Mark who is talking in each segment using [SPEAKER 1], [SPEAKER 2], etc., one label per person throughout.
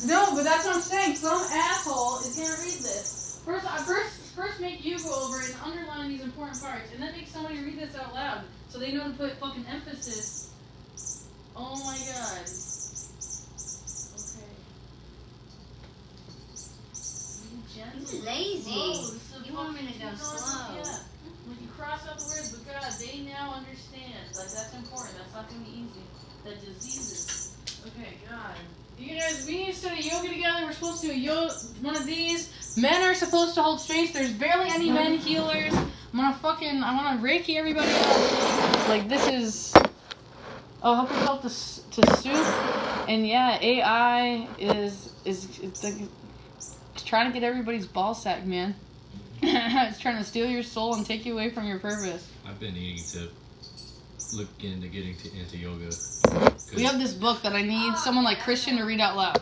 [SPEAKER 1] No, but that's what I'm saying. Some asshole is gonna read this. First make you go over and underline these important parts, and then make somebody read this out loud so they know to put fucking emphasis. Oh my god. Okay.
[SPEAKER 2] You're lazy. You want me to go slow.
[SPEAKER 1] Yeah. Like you cross out the words, but God, they now understand. Like that's important. That's not gonna be easy. The diseases. Okay, God. You guys, we need to study yoga together. We're supposed to do one of these. Men are supposed to hold strength. There's barely any men healers. I wanna Reiki everybody up. Like this is. Oh, help yourself to soup. And yeah, AI is it's trying to get everybody's ball sack, man. It's trying to steal your soul and take you away from your purpose.
[SPEAKER 3] I've been needing to look into getting into yoga.
[SPEAKER 1] We have this book that I need someone like Christian to read out loud.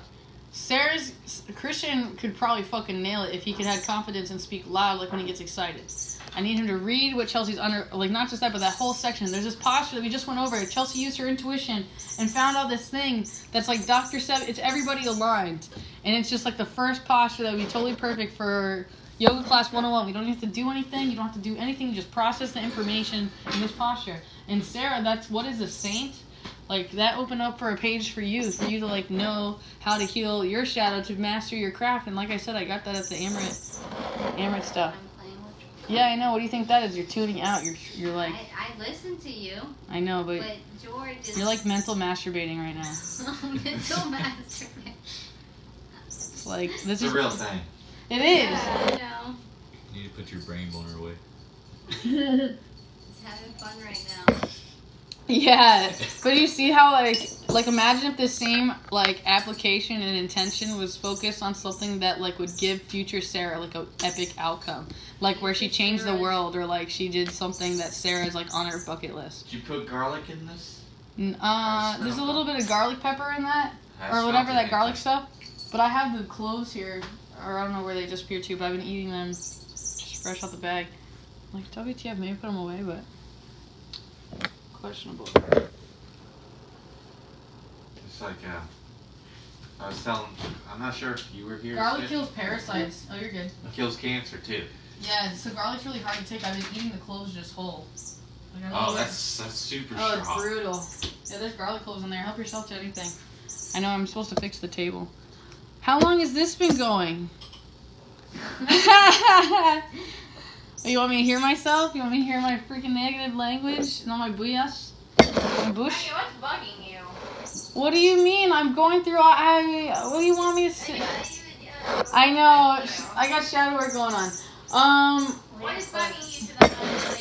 [SPEAKER 1] Christian could probably fucking nail it if he could have confidence and speak loud like when he gets excited. I need him to read what Chelsea's under, like not just that, but that whole section. There's this posture that we just went over. Chelsea used her intuition and found out this thing that's like Dr. Seb. It's everybody aligned. And it's just like the first posture that would be totally perfect for Yoga Class 101. We don't have to do anything. You don't have to do anything. You just process the information in this posture. And Sarah, that's what is a saint? Like that opened up for a page for you to like know how to heal your shadow, to master your craft. And like I said, I got that at the Amaret stuff. Yeah, I know. What do you think that is? You're tuning out. You're like.
[SPEAKER 2] I listen to you.
[SPEAKER 1] I know, but
[SPEAKER 2] George is.
[SPEAKER 1] You're like mental masturbating right now.
[SPEAKER 2] Mental masturbating.
[SPEAKER 1] It's like this
[SPEAKER 4] It's
[SPEAKER 1] is
[SPEAKER 4] a real thing.
[SPEAKER 1] It is.
[SPEAKER 2] Yeah, I know.
[SPEAKER 3] You need to put your brain boner away.
[SPEAKER 2] It's having fun right now.
[SPEAKER 1] Yeah, but you see how like imagine if the same like application and intention was focused on something that like would give future Sarah like a epic outcome, like where she changed the world or like she did something that Sarah's like on her bucket list.
[SPEAKER 4] Did you put garlic in this?
[SPEAKER 1] There's a little bit of garlic pepper in that or whatever that garlic stuff, but I have the cloves here, or I don't know where they disappeared to, but I've been eating them just fresh out the bag. Like WTF, maybe put them away, but. Questionable.
[SPEAKER 4] It's like, I was telling, I'm not sure if you were here.
[SPEAKER 1] Garlic kills parasites. Oh, you're good.
[SPEAKER 4] It kills cancer too.
[SPEAKER 1] Yeah, so garlic's really hard to take. I've been eating the cloves just whole. Like,
[SPEAKER 4] Oh, that's super strong.
[SPEAKER 1] Oh, it's brutal. Yeah, there's garlic cloves in there. Help yourself to anything. I know, I'm supposed to fix the table. How long has this been going? You want me to hear myself? You want me to hear my freaking negative language and all my booyahs? My bush?
[SPEAKER 5] Hey, what's bugging you?
[SPEAKER 1] What do you mean? I'm going through what do you want me to say? I know. I got shadow work going on.
[SPEAKER 5] What is bugging you to the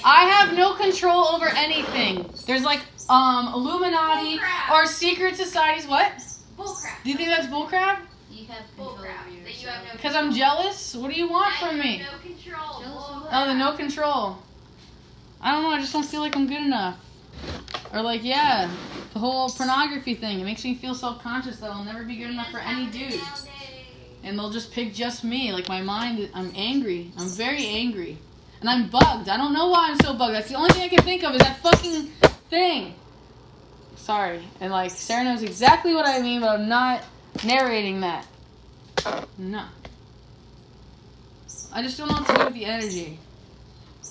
[SPEAKER 1] I have no control over anything. There's like Illuminati
[SPEAKER 5] Bullcrap.
[SPEAKER 1] or secret societies. What?
[SPEAKER 5] Bullcrap.
[SPEAKER 1] Do you think that's bullcrap?
[SPEAKER 2] You have control over
[SPEAKER 5] Bullcrap. That you have no
[SPEAKER 1] Because I'm jealous? What do you want
[SPEAKER 5] Now
[SPEAKER 1] from
[SPEAKER 5] you
[SPEAKER 1] me?
[SPEAKER 5] have no control. Bullcrap.
[SPEAKER 1] Oh, the no control. I don't know, I just don't feel like I'm good enough. Or like, yeah, the whole pornography thing. It makes me feel self-conscious that I'll never be good enough for any dude. And they'll just pick just me. Like my mind, I'm angry. I'm very angry. And I'm bugged. I don't know why I'm so bugged. That's the only thing I can think of is that fucking thing. Sorry. And like, Sarah knows exactly what I mean, but I'm not narrating that. No. I just don't know what to do with the energy.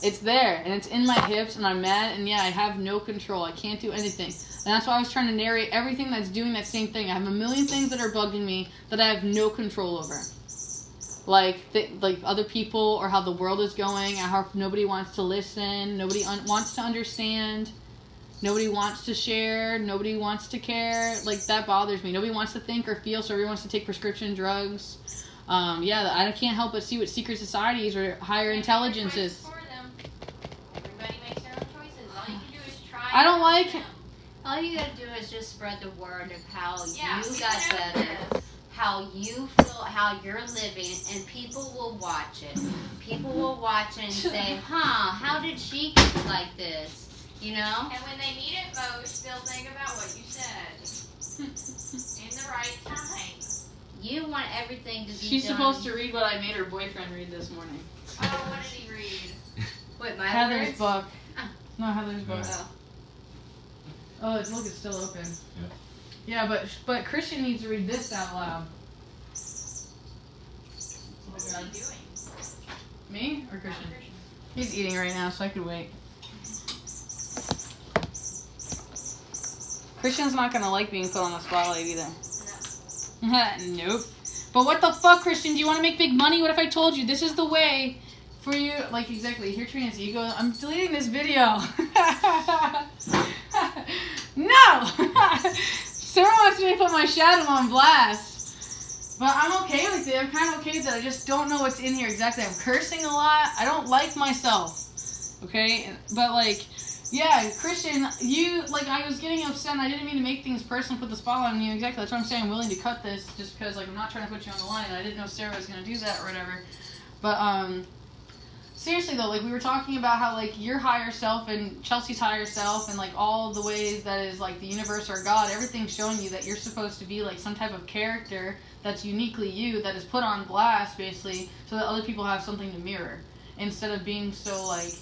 [SPEAKER 1] It's there, and it's in my hips, and I'm mad, and yeah, I have no control. I can't do anything. And that's why I was trying to narrate everything that's doing that same thing. I have a million things that are bugging me that I have no control over. Like other people, or how the world is going, or how nobody wants to listen, nobody wants to understand, nobody wants to share, nobody wants to care. Like, that bothers me. Nobody wants to think or feel, so everyone wants to take prescription drugs. Yeah, I can't help but see what secret societies or higher intelligence is.
[SPEAKER 5] Everybody makes their own choices. All you can do is try.
[SPEAKER 1] I don't like...
[SPEAKER 2] All you gotta do is just spread the word of how
[SPEAKER 5] Yeah,
[SPEAKER 2] you
[SPEAKER 5] people
[SPEAKER 2] got
[SPEAKER 5] know
[SPEAKER 2] better,
[SPEAKER 5] this.
[SPEAKER 2] how you feel, how you're living, and people will watch it. People will watch it and say, huh, how did she get like this? You know?
[SPEAKER 5] And when they need it most, they'll think about what you said. In the right time.
[SPEAKER 2] You want everything to be
[SPEAKER 1] She's
[SPEAKER 2] done.
[SPEAKER 1] supposed to read what I made her boyfriend read this morning.
[SPEAKER 5] Oh, what did he read?
[SPEAKER 2] Wait, my
[SPEAKER 1] Heather's
[SPEAKER 2] words?
[SPEAKER 1] book. No, Heather's book.
[SPEAKER 2] Oh.
[SPEAKER 1] Oh, look, it's still open.
[SPEAKER 3] Yeah.
[SPEAKER 1] Yeah, but Christian needs to read this out loud.
[SPEAKER 5] What's
[SPEAKER 1] God.
[SPEAKER 5] he doing?
[SPEAKER 1] Me or Christian?
[SPEAKER 5] Christian.
[SPEAKER 1] He's eating right now, so I could wait. Christian's not gonna like being put on the spotlight either. Nope. But what the fuck, Christian? Do you want to make big money? What if I told you this is the way for you? Like, exactly. Here, Trina's ego. I'm deleting this video. No! Sarah wants me to put my shadow on blast. But I'm okay with it. I'm kind of okay with it. I just don't know what's in here exactly. I'm cursing a lot. I don't like myself. Okay? But, like, yeah, Christian, you, like, I was getting upset and I didn't mean to make things personal, put the spotlight on you. Exactly. That's what I'm saying. I'm willing to cut this just because, like, I'm not trying to put you on the line. I didn't know Sarah was going to do that or whatever. But, seriously though, like, we were talking about how, like, your higher self and Chelsea's higher self and, like, all the ways that is, like, the universe or God, everything's showing you that you're supposed to be, like, some type of character that's uniquely you, that is put on blast, basically, so that other people have something to mirror. Instead of being so, like,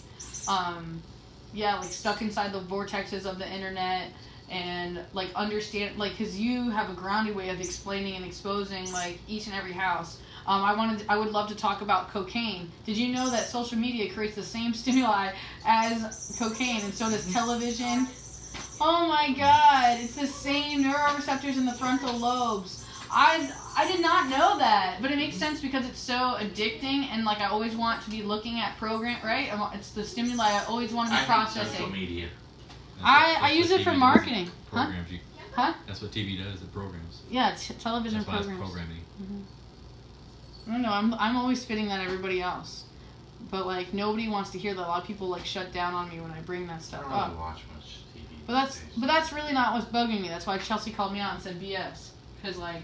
[SPEAKER 1] like, stuck inside the vortexes of the internet and, like, understand, like, because you have a grounded way of explaining and exposing, like, each and every house. I would love to talk about cocaine. Did you know that social media creates the same stimuli as cocaine, and so does television? Oh my God, it's the same neuroreceptors in the frontal lobes. I did not know that, but it makes sense because it's so addicting, and like I always want to be looking at program, right? It's the stimuli I always want to be
[SPEAKER 4] I hate
[SPEAKER 1] processing.
[SPEAKER 4] social media.
[SPEAKER 1] I use it for marketing. Huh?
[SPEAKER 3] Programs you.
[SPEAKER 1] Huh?
[SPEAKER 3] That's what TV does. It programs.
[SPEAKER 1] Yeah, television
[SPEAKER 3] That's why it's
[SPEAKER 1] programs.
[SPEAKER 3] programming.
[SPEAKER 1] I don't know. I'm always spitting at everybody else, but like nobody wants to hear that. A lot of people like shut down on me when I bring that
[SPEAKER 4] I
[SPEAKER 1] stuff
[SPEAKER 4] don't really
[SPEAKER 1] up.
[SPEAKER 4] watch much TV.
[SPEAKER 1] But that's really not what's bugging me. That's why Chelsea called me out and said BS. Because like,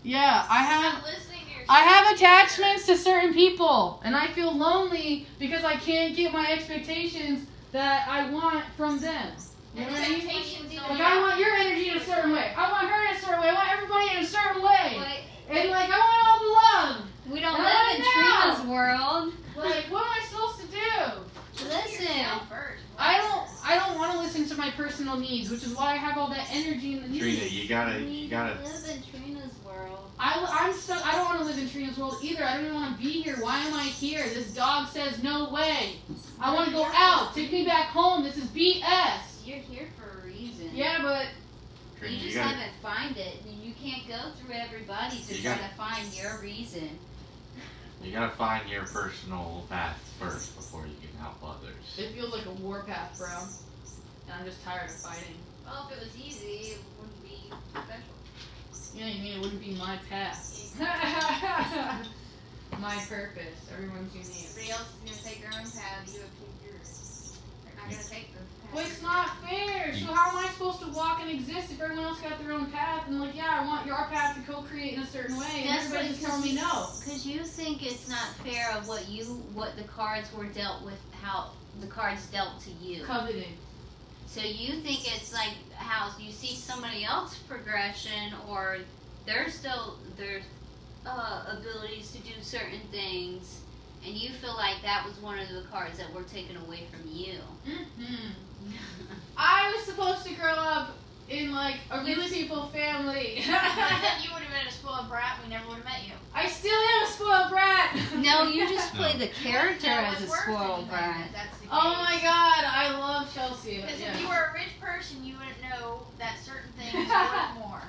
[SPEAKER 1] yeah,
[SPEAKER 5] Not listening to yourself.
[SPEAKER 1] I have attachments to certain people, and I feel lonely because I can't get my expectations that I want from them. You know what I mean?
[SPEAKER 5] Expectations don't
[SPEAKER 1] Like I want your energy in a certain way. I want her in a certain way. I want everybody in a certain way.
[SPEAKER 2] But
[SPEAKER 1] And like I want all the love.
[SPEAKER 2] we don't
[SPEAKER 1] I
[SPEAKER 2] live in
[SPEAKER 1] know.
[SPEAKER 2] Trina's world.
[SPEAKER 1] Like what am I supposed to do?
[SPEAKER 2] Listen.
[SPEAKER 5] Yourself first.
[SPEAKER 1] I don't want to listen to my personal needs, which is why I have all that energy in the needs.
[SPEAKER 4] Trina, you gotta
[SPEAKER 2] live in Trina's world.
[SPEAKER 1] I'm stuck. I don't want to live in Trina's world either. I don't even want to be here. Why am I here? This dog says no way. I want to go out. Take me back home. This is BS.
[SPEAKER 2] You're here for a reason.
[SPEAKER 1] Yeah, but
[SPEAKER 4] Trina,
[SPEAKER 2] You
[SPEAKER 4] you
[SPEAKER 2] just
[SPEAKER 4] gotta
[SPEAKER 2] haven't find it, and you can't go through everybody to
[SPEAKER 4] You
[SPEAKER 2] try
[SPEAKER 4] gotta-
[SPEAKER 2] to find your reason.
[SPEAKER 4] you gotta find your personal path first before you can help others.
[SPEAKER 1] it feels like a warpath, bro. And I'm just tired of fighting.
[SPEAKER 5] Well, if it was easy, it wouldn't be special.
[SPEAKER 1] Yeah, you mean it wouldn't be my path. My purpose. Everyone's unique.
[SPEAKER 5] Everybody else is gonna take their own path. You have to take yours. They're not gonna take the path.
[SPEAKER 1] Well, it's not fair. So how am I supposed to walk and exist if everyone else got their own path? And like, yeah, I want your path to co-create in a certain way, and
[SPEAKER 2] That's
[SPEAKER 1] everybody's just
[SPEAKER 2] because
[SPEAKER 1] telling me no.
[SPEAKER 2] Because you think it's not fair of what the cards were dealt with, how the cards dealt to you.
[SPEAKER 1] Coveting.
[SPEAKER 2] So you think it's like how you see somebody else's progression or their abilities to do certain things, and you feel like that was one of the cards that were taken away from you.
[SPEAKER 1] I was supposed to grow up in like a
[SPEAKER 2] You
[SPEAKER 1] rich
[SPEAKER 2] was-
[SPEAKER 1] people family.
[SPEAKER 5] Then you would have been a spoiled brat. We never would have met you.
[SPEAKER 1] I still am a spoiled brat.
[SPEAKER 2] No, you just play the character
[SPEAKER 5] That
[SPEAKER 2] as a
[SPEAKER 5] was worth
[SPEAKER 2] spoiled
[SPEAKER 5] anything,
[SPEAKER 2] brat.
[SPEAKER 5] That's the case.
[SPEAKER 1] Oh my God, I love Chelsea. But
[SPEAKER 5] Because
[SPEAKER 1] yeah.
[SPEAKER 5] if you were a rich person, you wouldn't know that certain things are worth more.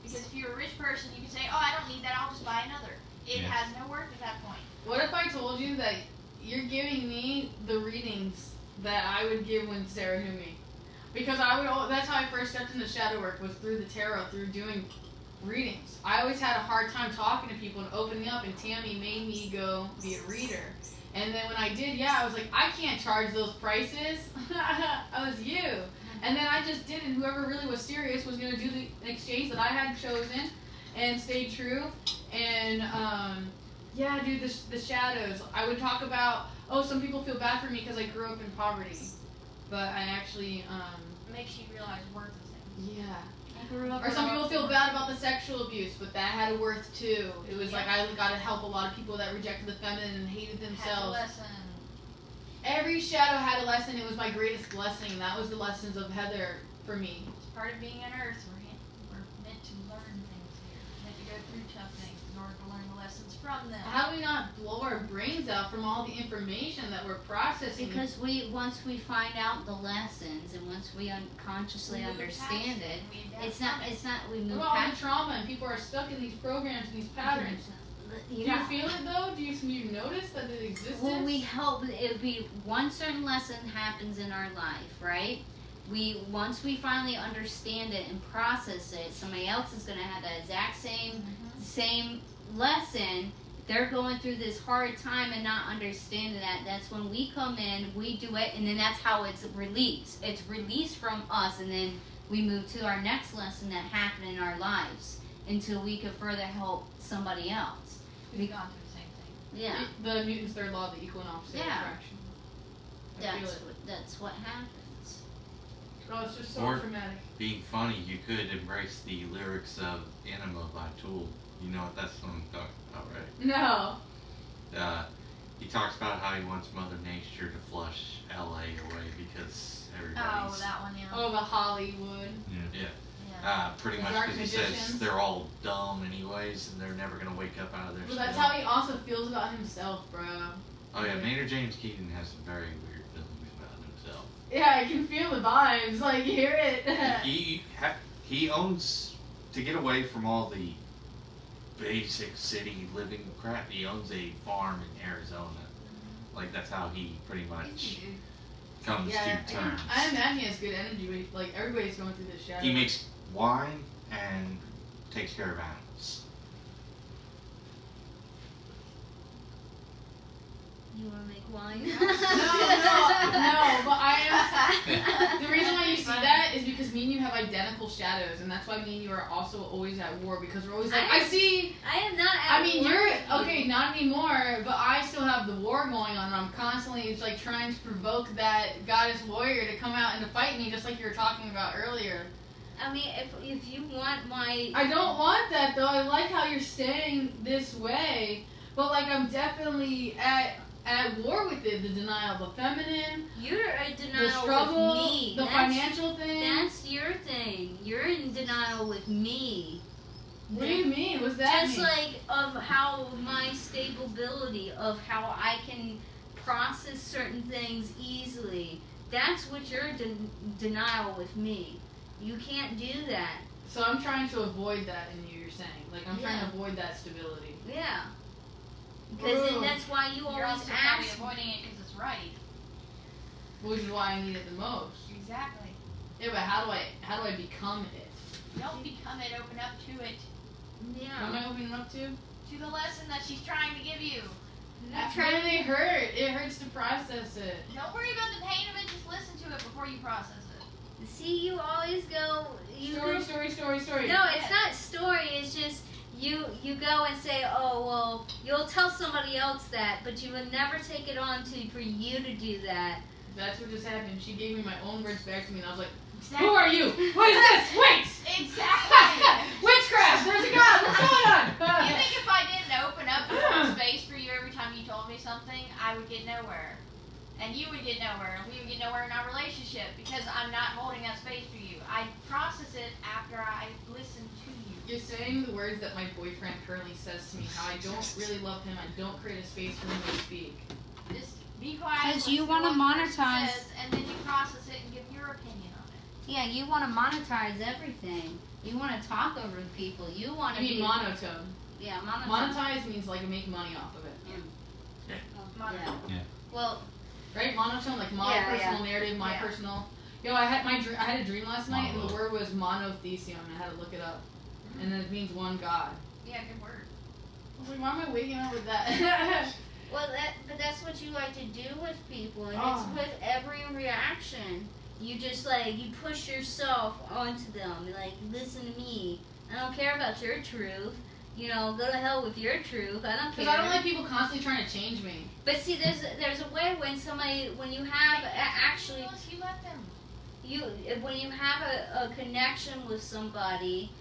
[SPEAKER 5] Because if you're a rich person, you can say, "Oh, I don't need that. I'll just buy another." It
[SPEAKER 3] Yeah.
[SPEAKER 5] has no worth at that point.
[SPEAKER 1] What if I told you that you're giving me the readings that I would give when Sarah knew me? Because that's how I first stepped into shadow work, was through the tarot, through doing readings. I always had a hard time talking to people and opening up, and Tammy made me go be a reader. And then when I did, I was like, I can't charge those prices. I was you. And then I just did it. Whoever really was serious was going to do the exchange that I had chosen and stay true. And, dude, the shadows. I would talk about, some people feel bad for me because I grew up in poverty. But I actually,
[SPEAKER 5] It makes you realize worth of things.
[SPEAKER 1] yeah.
[SPEAKER 2] I grew up
[SPEAKER 1] Or some people feel bad about the sexual abuse, but that had a worth too. It was like I got to help a lot of people that rejected the feminine and hated
[SPEAKER 5] Has a
[SPEAKER 1] themselves.
[SPEAKER 5] lesson.
[SPEAKER 1] Every shadow had a lesson. It was my greatest blessing. That was the lessons of Heather for me.
[SPEAKER 5] It's part of being on Earth. We're meant to learn things here. Meant to go go through tough things in order to learn the lessons from them.
[SPEAKER 1] How do we not blow our brains out from all the information that we're processing?
[SPEAKER 2] Because once we find out the lessons and once we unconsciously
[SPEAKER 5] We move
[SPEAKER 2] understand
[SPEAKER 5] past
[SPEAKER 2] it,
[SPEAKER 5] we adapt
[SPEAKER 2] it's not we
[SPEAKER 1] What
[SPEAKER 2] move
[SPEAKER 1] about all the
[SPEAKER 2] past
[SPEAKER 1] trauma and people are stuck in these programs and these patterns? Do you feel it though? Do you notice that it exists?
[SPEAKER 2] Well, we help. It would be one certain lesson happens in our life, right? Once we finally understand it and process it, somebody else is going to have that exact same lesson. They're going through this hard time and not understanding that. That's when we come in, we do it, and then that's how it's released. It's released from us, and then we move to our next lesson that happened in our lives until we can further help somebody else.
[SPEAKER 5] We've gone through the same thing.
[SPEAKER 2] Yeah,
[SPEAKER 1] The Newton's third law of the equal and opposite
[SPEAKER 2] Yeah.
[SPEAKER 1] attraction. I feel it.
[SPEAKER 2] that's what happens.
[SPEAKER 1] Oh, it's just so
[SPEAKER 4] Or-
[SPEAKER 1] traumatic.
[SPEAKER 4] Being funny, you could embrace the lyrics of Enema by Tool. You know what that's what I'm talking about, right?
[SPEAKER 1] No.
[SPEAKER 4] He talks about how he wants Mother Nature to flush LA away because
[SPEAKER 5] Oh,
[SPEAKER 4] everybody's
[SPEAKER 5] that one, yeah.
[SPEAKER 1] Oh, the Hollywood.
[SPEAKER 5] Yeah.
[SPEAKER 4] pretty
[SPEAKER 1] The
[SPEAKER 4] much
[SPEAKER 1] dark
[SPEAKER 4] because he says
[SPEAKER 1] magicians.
[SPEAKER 4] they're all dumb anyways and they're never gonna wake up out of their
[SPEAKER 1] Well, that's
[SPEAKER 4] spell.
[SPEAKER 1] how he also feels about himself, bro.
[SPEAKER 4] Oh yeah, Maynard James Keenan has some very weird feelings about himself.
[SPEAKER 1] Yeah, I can feel the vibes. Like, you hear it.
[SPEAKER 4] He owns, to get away from all the basic city living crap, he owns a farm in Arizona. Like, that's how he pretty much comes
[SPEAKER 1] Yeah,
[SPEAKER 4] to terms.
[SPEAKER 1] I imagine he has good energy, but like everybody's going through this shadow.
[SPEAKER 4] He makes wine and takes care of animals.
[SPEAKER 2] You want to make wine?
[SPEAKER 1] No, but I am. The reason why you see that is because me and you have identical shadows, and that's why me and you are also always at war because we're always like, I see.
[SPEAKER 2] I am not.
[SPEAKER 1] I mean, you're okay, not anymore, but I still have the war going on. And I'm constantly like trying to provoke that goddess warrior to come out and to fight me, just like you were talking about earlier.
[SPEAKER 2] I mean, if you want my.
[SPEAKER 1] I don't want that though. I like how you're staying this way, but like I'm definitely at war with it. The denial of the feminine,
[SPEAKER 2] You're in
[SPEAKER 1] the
[SPEAKER 2] denial
[SPEAKER 1] struggle,
[SPEAKER 2] with me.
[SPEAKER 1] the financial thing.
[SPEAKER 2] That's your thing. You're in denial with me.
[SPEAKER 1] What do you mean? What's that
[SPEAKER 2] Just
[SPEAKER 1] mean?
[SPEAKER 2] like of how my stability, of how I can process certain things easily. That's what you're denial with me. You can't do that.
[SPEAKER 1] So I'm trying to avoid that in you. You're saying, like I'm trying to avoid that stability.
[SPEAKER 2] Yeah. Because
[SPEAKER 1] Ooh.
[SPEAKER 2] that's why you
[SPEAKER 5] You're
[SPEAKER 2] always
[SPEAKER 5] also probably
[SPEAKER 2] ask.
[SPEAKER 5] avoiding it because it's right.
[SPEAKER 1] Which is why I need it the most.
[SPEAKER 5] Exactly.
[SPEAKER 1] Yeah, but how do I become it?
[SPEAKER 5] Don't become it. Open up to it.
[SPEAKER 1] What am
[SPEAKER 2] Yeah.
[SPEAKER 1] I opening up to?
[SPEAKER 5] To the lesson that she's trying to give you.
[SPEAKER 1] That really hurt. It hurts to process it.
[SPEAKER 5] Don't worry about the pain of it. Just listen to it before you process it.
[SPEAKER 2] See, you always go.
[SPEAKER 1] Story.
[SPEAKER 2] No, it's not story. It's just you go and say, oh well, you'll tell somebody else that, but you will never take it on for you to do that.
[SPEAKER 1] That's what just happened. She gave me my own words back to me, and I was like,
[SPEAKER 5] Exactly.
[SPEAKER 1] "Who are you? What is this? Wait!
[SPEAKER 5] Exactly.
[SPEAKER 1] Witchcraft! There's a god! What's going on?"
[SPEAKER 5] You think if I didn't open up the whole space for you every time you told me something, I would get nowhere. And you would get nowhere, and we would get nowhere in our relationship because I'm not holding that space for you. I process it after I listen to you.
[SPEAKER 1] You're saying the words that my boyfriend currently says to me, how I don't really love him, I don't create a space for him to speak.
[SPEAKER 5] Just be quiet.
[SPEAKER 2] 'Cause you
[SPEAKER 5] listen to
[SPEAKER 2] wanna
[SPEAKER 5] what the person
[SPEAKER 2] monetize-
[SPEAKER 5] says, and then you process it and give your opinion on it.
[SPEAKER 2] Yeah, you want to monetize everything. You want to talk over people. You want
[SPEAKER 1] I
[SPEAKER 2] to
[SPEAKER 1] mean
[SPEAKER 2] be
[SPEAKER 1] monotone.
[SPEAKER 2] Yeah, monetize.
[SPEAKER 1] Monetize means like make money off of it.
[SPEAKER 5] Monotone.
[SPEAKER 2] Yeah. Well,
[SPEAKER 1] Right? Monotone, like my
[SPEAKER 2] Yeah,
[SPEAKER 1] personal
[SPEAKER 2] yeah.
[SPEAKER 1] narrative, my
[SPEAKER 5] Yeah.
[SPEAKER 1] personal. I had I had a dream last night, and the
[SPEAKER 3] Monologue.
[SPEAKER 1] word was monotheism. I had to look it up, and then it means one God.
[SPEAKER 5] Yeah, good word.
[SPEAKER 1] I was like, why am I waking up with that?
[SPEAKER 2] well, but that's what you like to do with people, and
[SPEAKER 1] Oh.
[SPEAKER 2] it's with every reaction. You just you push yourself onto them. You're like, listen to me. I don't care about your truth. Go to hell with your truth. I don't care.
[SPEAKER 1] Because I don't like people constantly trying to change me.
[SPEAKER 2] But see, there's a way when you have actually
[SPEAKER 5] Unless you let them.
[SPEAKER 2] when you have a connection with somebody,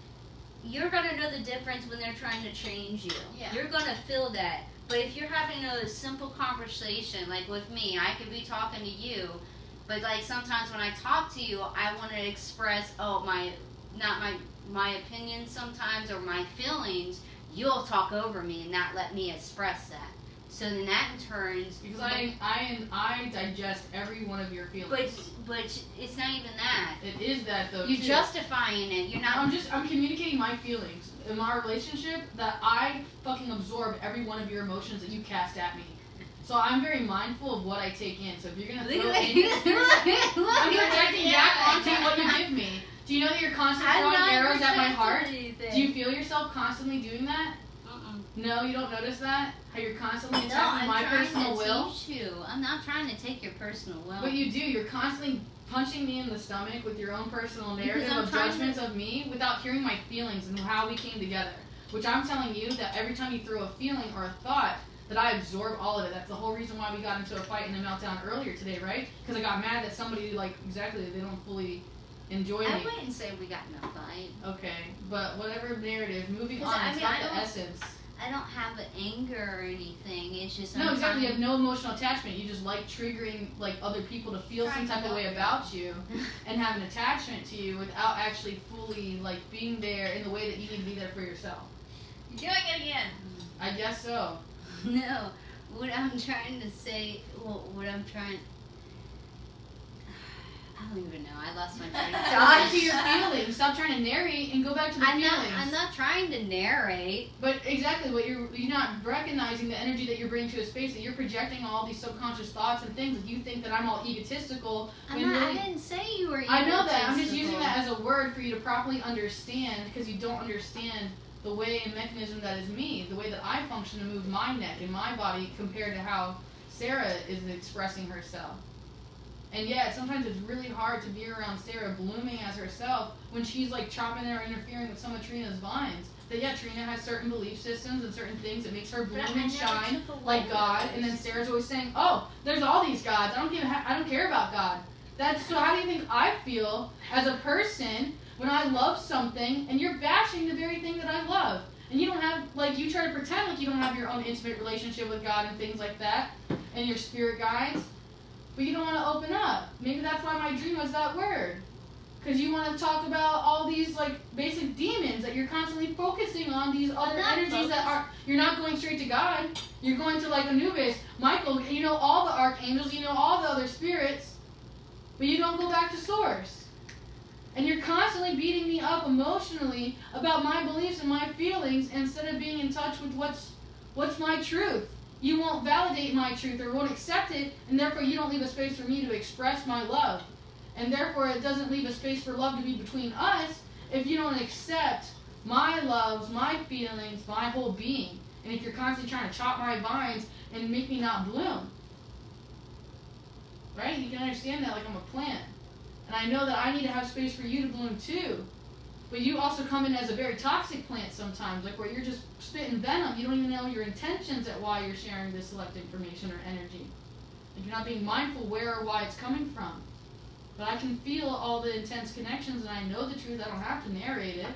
[SPEAKER 2] you're gonna know the difference when they're trying to change you.
[SPEAKER 5] Yeah.
[SPEAKER 2] You're gonna feel that. But if you're having a simple conversation, like with me, I could be talking to you, but like sometimes when I talk to you, I want to express not my opinions sometimes or my feelings, you'll talk over me and not let me express that. So then that in turns,
[SPEAKER 1] Because I digest every one of your feelings.
[SPEAKER 2] but it's not even that.
[SPEAKER 1] It is that though.
[SPEAKER 2] You're
[SPEAKER 1] too.
[SPEAKER 2] justifying it. You're not.
[SPEAKER 1] I'm communicating my feelings in our relationship, that I fucking absorb every one of your emotions that you cast at me. So I'm very mindful of what I take in. So if you're gonna throw I'm projecting back onto what you give me. Do you know that you're constantly throwing arrows at my heart? Do you feel yourself constantly doing that? No, you don't notice that? How you're constantly attacking my personal will?
[SPEAKER 2] Teach you. I'm not trying to take your personal will.
[SPEAKER 1] But you do. You're constantly punching me in the stomach with your own personal narrative
[SPEAKER 2] I'm
[SPEAKER 1] of
[SPEAKER 2] trying
[SPEAKER 1] judgments of me without hearing my feelings and how we came together. Which I'm telling you that every time you throw a feeling or a thought, that I absorb all of it. That's the whole reason why we got into a fight and a meltdown earlier today, right? Because I got mad that somebody, they don't fully enjoy
[SPEAKER 2] I
[SPEAKER 1] me.
[SPEAKER 2] wouldn't say we got in a fight.
[SPEAKER 1] Okay, but whatever narrative, moving
[SPEAKER 2] 'Cause
[SPEAKER 1] on, it's not the essence.
[SPEAKER 2] I don't have an anger or anything. It's just
[SPEAKER 1] No, exactly. You have no emotional attachment. You just like triggering other people to feel some type of way about you and have an attachment to you without actually fully being there in the way that you need to be there for yourself.
[SPEAKER 5] You're doing it again.
[SPEAKER 1] I guess so.
[SPEAKER 2] No, what I'm trying to say, I don't even know. I lost my train of
[SPEAKER 1] Go
[SPEAKER 2] thought.
[SPEAKER 1] back to your feelings. Stop trying to narrate and go back to the feelings.
[SPEAKER 2] I'm not trying to narrate.
[SPEAKER 1] But exactly what you're not recognizing the energy that you're bringing to a space, that you're projecting all these subconscious thoughts and things that you think that I'm all egotistical.
[SPEAKER 2] I
[SPEAKER 1] Really,
[SPEAKER 2] didn't say you were.
[SPEAKER 1] I know that. I'm just
[SPEAKER 2] egotistical.
[SPEAKER 1] using that as a word for you to properly understand, because you don't understand the way and mechanism that is me, the way that I function to move my neck and my body compared to how Sarah is expressing herself. And yet, sometimes it's really hard to be around Sarah blooming as herself when she's chopping or interfering with some of Trina's vines. That Trina has certain belief systems and certain things that makes her bloom and shine like God, and then Sarah's always saying, "Oh, there's all these gods. I don't care about God." So how do you think I feel as a person when I love something and you're bashing the very thing that I love? And you don't have, you try to pretend like you don't have your own intimate relationship with God and things like that, and your spirit guides, but you don't want to open up. Maybe that's why my dream was that word. Because you want to talk about all these, basic demons that you're constantly focusing on, these other energies that are, you're not going straight to God. You're going to, Anubis, Michael, you know all the archangels, you know all the other spirits, but you don't go back to source. And you're constantly beating me up emotionally about my beliefs and my feelings instead of being in touch with what's my truth. You won't validate my truth or won't accept it, and therefore you don't leave a space for me to express my love. And therefore it doesn't leave a space for love to be between us if you don't accept my loves, my feelings, my whole being. And if you're constantly trying to chop my vines and make me not bloom. Right? You can understand that I'm a plant. And I know that I need to have space for you to bloom too. But you also come in as a very toxic plant sometimes, where you're just spitting venom. You don't even know your intentions at why you're sharing this select information or energy. You're not being mindful where or why it's coming from. But I can feel all the intense connections, and I know the truth. I don't have to narrate it.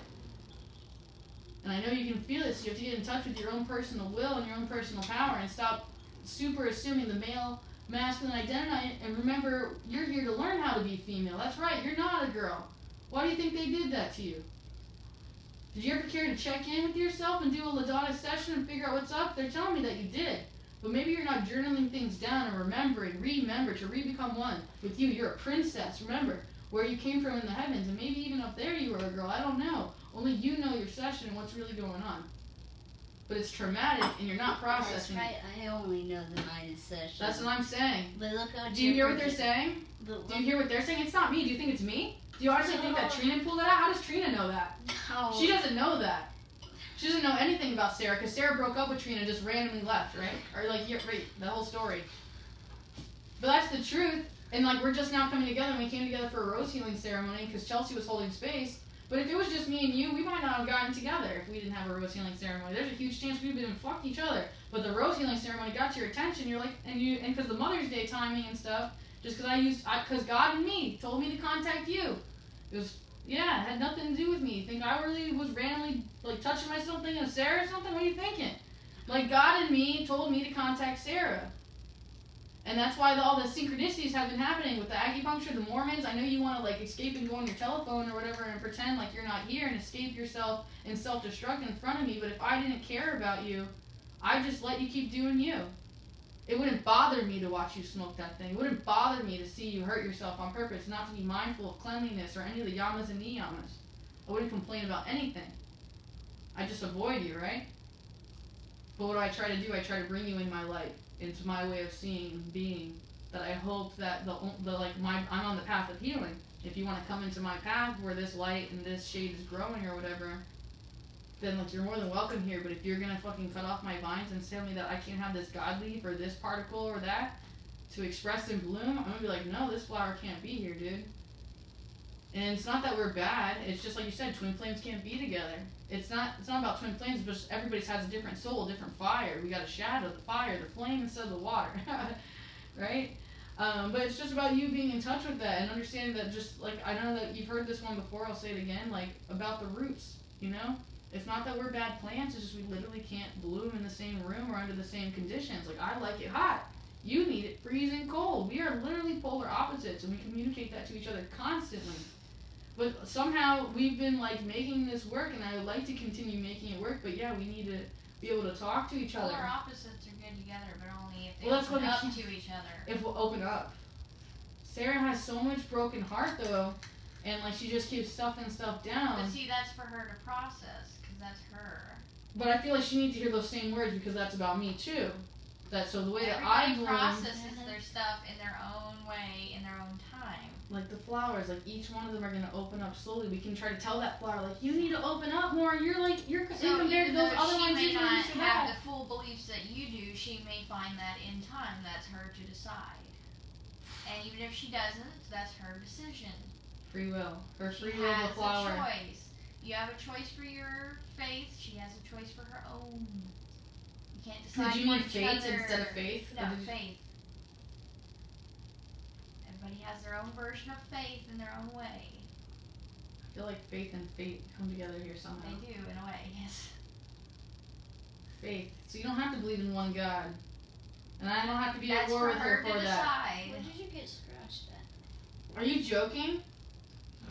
[SPEAKER 1] And I know you can feel it, so you have to get in touch with your own personal will and your own personal power and stop super assuming the male masculine identity, and remember, you're here to learn how to be female. That's right, you're not a girl. Why do you think they did that to you? Did you ever care to check in with yourself and do a LaDonna session and figure out what's up? They're telling me that you did. But maybe you're not journaling things down and remember to re-become one with you. You're a princess. Remember where you came from in the heavens, and maybe even up there you were a girl. I don't know. Only you know your session and what's really going on. But it's traumatic, and you're not processing
[SPEAKER 2] That's
[SPEAKER 1] it.
[SPEAKER 2] right. I only know the Midas session.
[SPEAKER 1] That's what I'm saying.
[SPEAKER 2] But look how
[SPEAKER 1] Do you hear what they're saying? Do you hear what they're saying? It's not me. Do you think it's me? Do you honestly think that Trina pulled that out? How does Trina know that?
[SPEAKER 2] No.
[SPEAKER 1] She doesn't know that. She doesn't know anything about Sarah, because Sarah broke up with Trina and just randomly left, right? Or right, the whole story. But that's the truth. And we're just now coming together, and we came together for a rose healing ceremony because Chelsea was holding space. But if it was just me and you, we might not have gotten together if we didn't have a rose healing ceremony. There's a huge chance we would have been fucked each other. But the rose healing ceremony got your attention. You're and because the Mother's Day timing and stuff, just because God and me told me to contact you. It was, it had nothing to do with me. You think I really was randomly touching myself thinking of Sarah or something? What are you thinking? God and me told me to contact Sarah. And that's why all the synchronicities have been happening with the acupuncture, the Mormons. I know you want to like escape and go on your telephone or whatever and pretend like you're not here and escape yourself and self-destruct in front of me. But if I didn't care about you, I'd just let you keep doing you. It wouldn't bother me to watch you smoke that thing. It wouldn't bother me to see you hurt yourself on purpose, not to be mindful of cleanliness or any of the yamas and niyamas. I wouldn't complain about anything. I just avoid you, right? But what do I try to do? I try to bring you in my life, into my way of seeing and being. That I hope that I'm on the path of healing. If you want to come into my path where this light and this shade is growing or whatever, then like you're more than welcome here. But if you're gonna fucking cut off my vines and tell me that I can't have this god leaf or this particle or that to express and bloom, I'm gonna be like, no, this flower can't be here, dude. And it's not that we're bad. It's just like you said, twin flames can't be together. It's not about twin flames, but just everybody has a different soul, a different fire. We got a shadow, the fire, the flame instead of the water, right? But it's just about you being in touch with that and understanding that just like, I know that you've heard this one before, I'll say it again, like about the roots, you know? It's not that we're bad plants, it's just we literally can't bloom in the same room or under the same conditions. Like, I like it hot. You need it freezing cold. We are literally polar opposites, and we communicate that to each other constantly. But somehow we've been like making this work, and I would like to continue making it work. But yeah, we need to be able to talk to each other.
[SPEAKER 5] Polar opposites are good together, but only if they
[SPEAKER 1] Well, that's
[SPEAKER 5] open
[SPEAKER 1] what
[SPEAKER 5] up
[SPEAKER 1] we
[SPEAKER 5] to each other.
[SPEAKER 1] If we'll open up. Sarah has so much broken heart though, and like she just keeps stuffing stuff down.
[SPEAKER 5] But see, that's for her to process, because that's her.
[SPEAKER 1] But I feel like she needs to hear those same words because that's about me too. That so the way that I
[SPEAKER 5] Everybody
[SPEAKER 1] bloom,
[SPEAKER 5] processes their stuff in their own way, in their own time.
[SPEAKER 1] like the flowers, like each one of them are gonna open up slowly. We can try to tell that flower like you need to open up more. You're
[SPEAKER 5] So
[SPEAKER 1] compared to
[SPEAKER 5] even
[SPEAKER 1] those
[SPEAKER 5] though
[SPEAKER 1] other
[SPEAKER 5] she
[SPEAKER 1] ones
[SPEAKER 5] may
[SPEAKER 1] you
[SPEAKER 5] not
[SPEAKER 1] don't
[SPEAKER 5] have
[SPEAKER 1] that.
[SPEAKER 5] the full beliefs that you do, she may find that in time. That's her to decide. And even if she doesn't, that's her decision.
[SPEAKER 1] Free will. Her
[SPEAKER 5] She
[SPEAKER 1] free will of
[SPEAKER 5] has
[SPEAKER 1] the flower.
[SPEAKER 5] a choice. You have a choice for your faith. She has a choice for her own. You can't decide
[SPEAKER 1] Did you
[SPEAKER 5] for
[SPEAKER 1] mean
[SPEAKER 5] each
[SPEAKER 1] faith
[SPEAKER 5] other.
[SPEAKER 1] instead of faith?
[SPEAKER 5] No,
[SPEAKER 1] Or did you-
[SPEAKER 5] faith. Everybody has their own version of faith in their own way.
[SPEAKER 1] I feel like faith and fate come together here somehow.
[SPEAKER 5] They do, in a way, yes.
[SPEAKER 1] Faith. So you don't have to believe in one God. And I don't have to be
[SPEAKER 5] That's
[SPEAKER 1] at war
[SPEAKER 5] for
[SPEAKER 1] with
[SPEAKER 5] her
[SPEAKER 1] her
[SPEAKER 5] to
[SPEAKER 1] for that.
[SPEAKER 5] decide.
[SPEAKER 2] Where did you get scratched at?
[SPEAKER 1] Are you joking?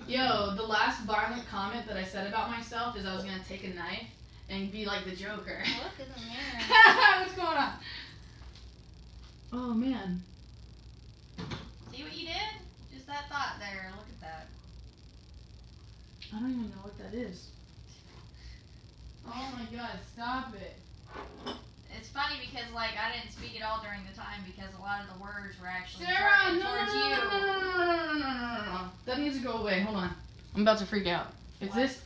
[SPEAKER 1] Yo, the last violent comment that I said about myself is I was gonna take a knife and be like the Joker.
[SPEAKER 2] Look in the mirror.
[SPEAKER 1] What's going on? Oh man.
[SPEAKER 5] See what you did? Just that thought there. Look at that.
[SPEAKER 1] I don't even know what that is. Oh my god, stop it.
[SPEAKER 5] It's funny because, like, I didn't speak at all during the time because a lot of the words were actually
[SPEAKER 1] Sarah,
[SPEAKER 5] directed
[SPEAKER 1] no,
[SPEAKER 5] towards
[SPEAKER 1] no,
[SPEAKER 5] you.
[SPEAKER 1] no, no, no, no, no, no, no, no. That needs to go away. Hold on. I'm about to freak out. Is
[SPEAKER 5] What?
[SPEAKER 1] this?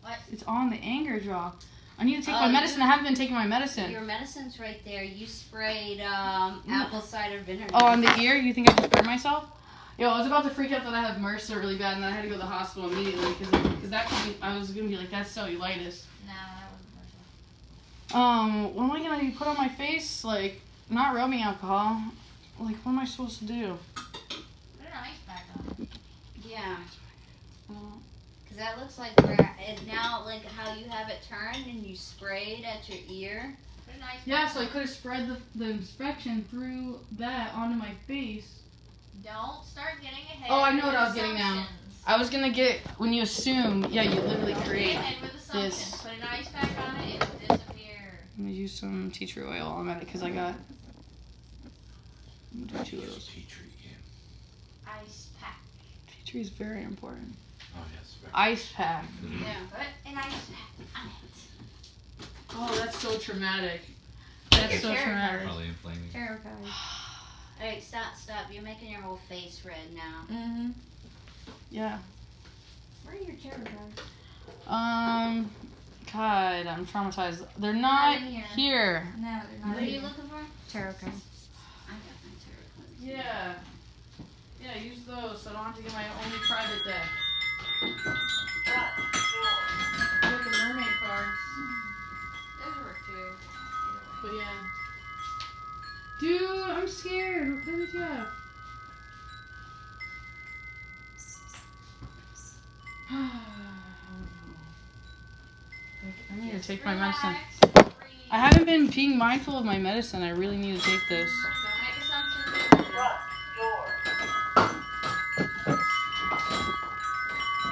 [SPEAKER 5] What?
[SPEAKER 1] It's on the anger jaw. I need to take
[SPEAKER 2] Oh,
[SPEAKER 1] my
[SPEAKER 2] you-
[SPEAKER 1] medicine. I haven't been taking my medicine.
[SPEAKER 2] Your medicine's right there. You sprayed apple cider vinegar.
[SPEAKER 1] Oh, on the ear? You think I just burned myself? Yo, I was about to freak out that I have MRSA really bad, and then I had to go to the hospital immediately because that could be. I was gonna be like, that's cellulitis.
[SPEAKER 5] No, that wasn't Marshall.
[SPEAKER 1] What am I gonna put on my face? Like, not rubbing alcohol. Like, what am I supposed to do?
[SPEAKER 5] Put an ice pack on.
[SPEAKER 2] Yeah.
[SPEAKER 1] Uh,
[SPEAKER 2] Because that looks like now, like how you have it turned and you sprayed at your ear.
[SPEAKER 5] Put an ice
[SPEAKER 1] Yeah,
[SPEAKER 5] pack
[SPEAKER 1] so I
[SPEAKER 5] on.
[SPEAKER 1] could have spread the inspection through that onto my face.
[SPEAKER 5] Don't start getting ahead.
[SPEAKER 1] Oh, I know what
[SPEAKER 5] with
[SPEAKER 1] I was getting now.
[SPEAKER 5] assumptions.
[SPEAKER 1] I was gonna get, when you assume, yeah, you literally
[SPEAKER 5] Don't
[SPEAKER 1] create.
[SPEAKER 5] get ahead with assumptions.
[SPEAKER 1] this.
[SPEAKER 5] Put an ice pack on it, it will disappear.
[SPEAKER 1] I'm gonna use some tea tree oil on it because I got. I'm gonna do 2 of those.
[SPEAKER 4] Tea tree again.
[SPEAKER 5] Ice pack.
[SPEAKER 1] Tea tree is very important.
[SPEAKER 4] Oh yes. Very
[SPEAKER 1] Ice pack.
[SPEAKER 2] Yeah.
[SPEAKER 5] Put an ice pack on it.
[SPEAKER 1] Oh, that's so traumatic. That's so
[SPEAKER 5] Terrified.
[SPEAKER 1] traumatic.
[SPEAKER 3] Probably inflaming.
[SPEAKER 2] Terrified. Alright, stop. You're making your whole face red now.
[SPEAKER 1] Mm-hmm. Yeah.
[SPEAKER 2] Where are your tarot cards?
[SPEAKER 1] God, I'm traumatized. They're not
[SPEAKER 5] in here.
[SPEAKER 1] here.
[SPEAKER 5] No, they're
[SPEAKER 2] What are you looking for?
[SPEAKER 5] tarot cards.
[SPEAKER 2] I got my tarot cards.
[SPEAKER 1] Yeah. Yeah, use those so I don't have to get my only private deck. Look at the mermaid cards.
[SPEAKER 5] Those were two.
[SPEAKER 1] But yeah. Dude, I'm scared. What kind did you have? I need to take my medicine. I haven't been being mindful of my medicine. I really need to take this.
[SPEAKER 5] Don't make assumptions.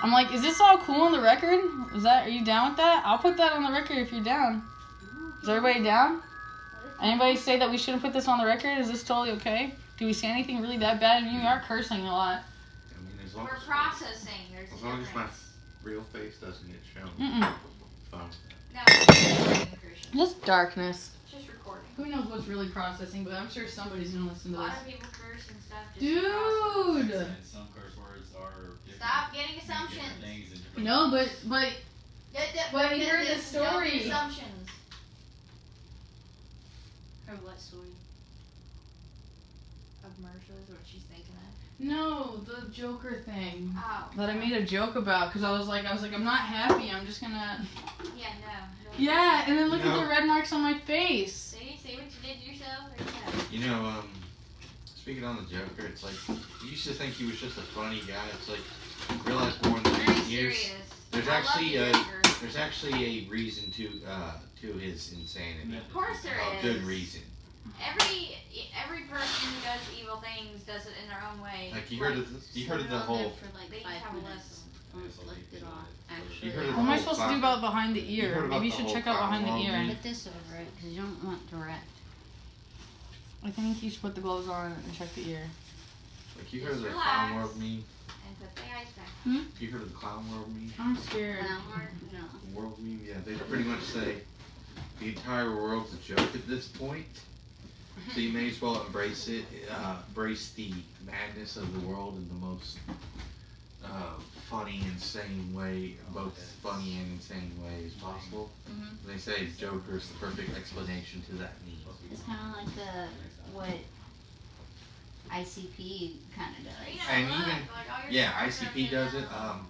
[SPEAKER 1] I'm like, is this all cool on the record? Are you down with that? I'll put that on the record if you're down. Is everybody down? Anybody say that we shouldn't put this on the record? Is this totally okay? Do we say anything really that bad? You are cursing a lot.
[SPEAKER 4] I mean, as long
[SPEAKER 5] We're
[SPEAKER 4] as,
[SPEAKER 5] processing. There's
[SPEAKER 4] as
[SPEAKER 5] a
[SPEAKER 4] long as my
[SPEAKER 5] difference.
[SPEAKER 4] real face doesn't get shown,
[SPEAKER 1] Mm-mm.
[SPEAKER 4] fine.
[SPEAKER 5] No, it's just recording, Christian.
[SPEAKER 1] Just darkness.
[SPEAKER 5] It's just recording.
[SPEAKER 1] Who knows what's really processing, but I'm sure somebody's gonna listen
[SPEAKER 5] A
[SPEAKER 1] to
[SPEAKER 5] lot
[SPEAKER 1] this.
[SPEAKER 5] of people curse and stuff. Just process.
[SPEAKER 1] Dude!
[SPEAKER 3] And some curse words are different.
[SPEAKER 5] Stop getting
[SPEAKER 3] different
[SPEAKER 5] assumptions.
[SPEAKER 3] things in different
[SPEAKER 1] No, but
[SPEAKER 5] But
[SPEAKER 1] you heard the story.
[SPEAKER 5] Assumptions.
[SPEAKER 2] Or what story?
[SPEAKER 5] Of Marsha's, what she's thinking of.
[SPEAKER 1] no, the Joker thing
[SPEAKER 5] Oh.
[SPEAKER 1] that I made a joke about because I was like, I'm not happy. I'm just gonna.
[SPEAKER 5] Yeah, no.
[SPEAKER 1] Yeah, and then look
[SPEAKER 4] You
[SPEAKER 1] at
[SPEAKER 4] know-
[SPEAKER 1] the red marks on my face.
[SPEAKER 5] See what you did to yourself? There you go.
[SPEAKER 4] You know, speaking on the Joker, it's like, you used to think he was just a funny guy. It's like, realize more in the
[SPEAKER 5] Very
[SPEAKER 4] recent years,
[SPEAKER 5] serious.
[SPEAKER 4] there's
[SPEAKER 5] I love
[SPEAKER 4] actually
[SPEAKER 5] you,
[SPEAKER 4] a-
[SPEAKER 5] Joker.
[SPEAKER 4] there's actually a reason to his insanity.
[SPEAKER 5] Of course there
[SPEAKER 4] A
[SPEAKER 5] is.
[SPEAKER 4] good reason.
[SPEAKER 5] Every person who does evil things does it in their own way.
[SPEAKER 4] Like, you heard of the
[SPEAKER 2] They're
[SPEAKER 4] whole,
[SPEAKER 2] for like
[SPEAKER 5] They each
[SPEAKER 2] 5
[SPEAKER 5] have a
[SPEAKER 2] minutes.
[SPEAKER 5] lesson.
[SPEAKER 2] Lift it off.
[SPEAKER 4] You
[SPEAKER 2] Actually,
[SPEAKER 4] heard of
[SPEAKER 1] What am I
[SPEAKER 4] whole
[SPEAKER 1] supposed to do about behind the
[SPEAKER 4] You
[SPEAKER 1] ear?
[SPEAKER 4] heard about
[SPEAKER 1] Maybe you
[SPEAKER 4] the
[SPEAKER 1] should
[SPEAKER 4] whole
[SPEAKER 1] check out behind the
[SPEAKER 4] clown
[SPEAKER 1] ear.
[SPEAKER 4] world
[SPEAKER 2] put this over it because you don't want direct.
[SPEAKER 1] I think you should put the gloves on and check the ear.
[SPEAKER 4] like, you heard of
[SPEAKER 5] Just
[SPEAKER 4] the clown
[SPEAKER 5] relax.
[SPEAKER 4] world meme?
[SPEAKER 5] And put the ice back.
[SPEAKER 4] You heard of the clown world meme?
[SPEAKER 1] I'm scared.
[SPEAKER 2] No.
[SPEAKER 4] World meme, yeah. They pretty much say the entire world's a joke at this point. So you may as well embrace it, embrace the madness of the world in the most funny, insane way, both funny and insane way as possible. They say Joker is the perfect explanation to that meme.
[SPEAKER 2] It's kind of like what ICP kind of
[SPEAKER 5] You
[SPEAKER 2] does.
[SPEAKER 5] know,
[SPEAKER 4] And
[SPEAKER 5] look,
[SPEAKER 4] even-
[SPEAKER 5] like, all your
[SPEAKER 4] Yeah,
[SPEAKER 5] stars
[SPEAKER 4] ICP
[SPEAKER 5] up
[SPEAKER 4] does
[SPEAKER 5] and
[SPEAKER 4] it,
[SPEAKER 5] down.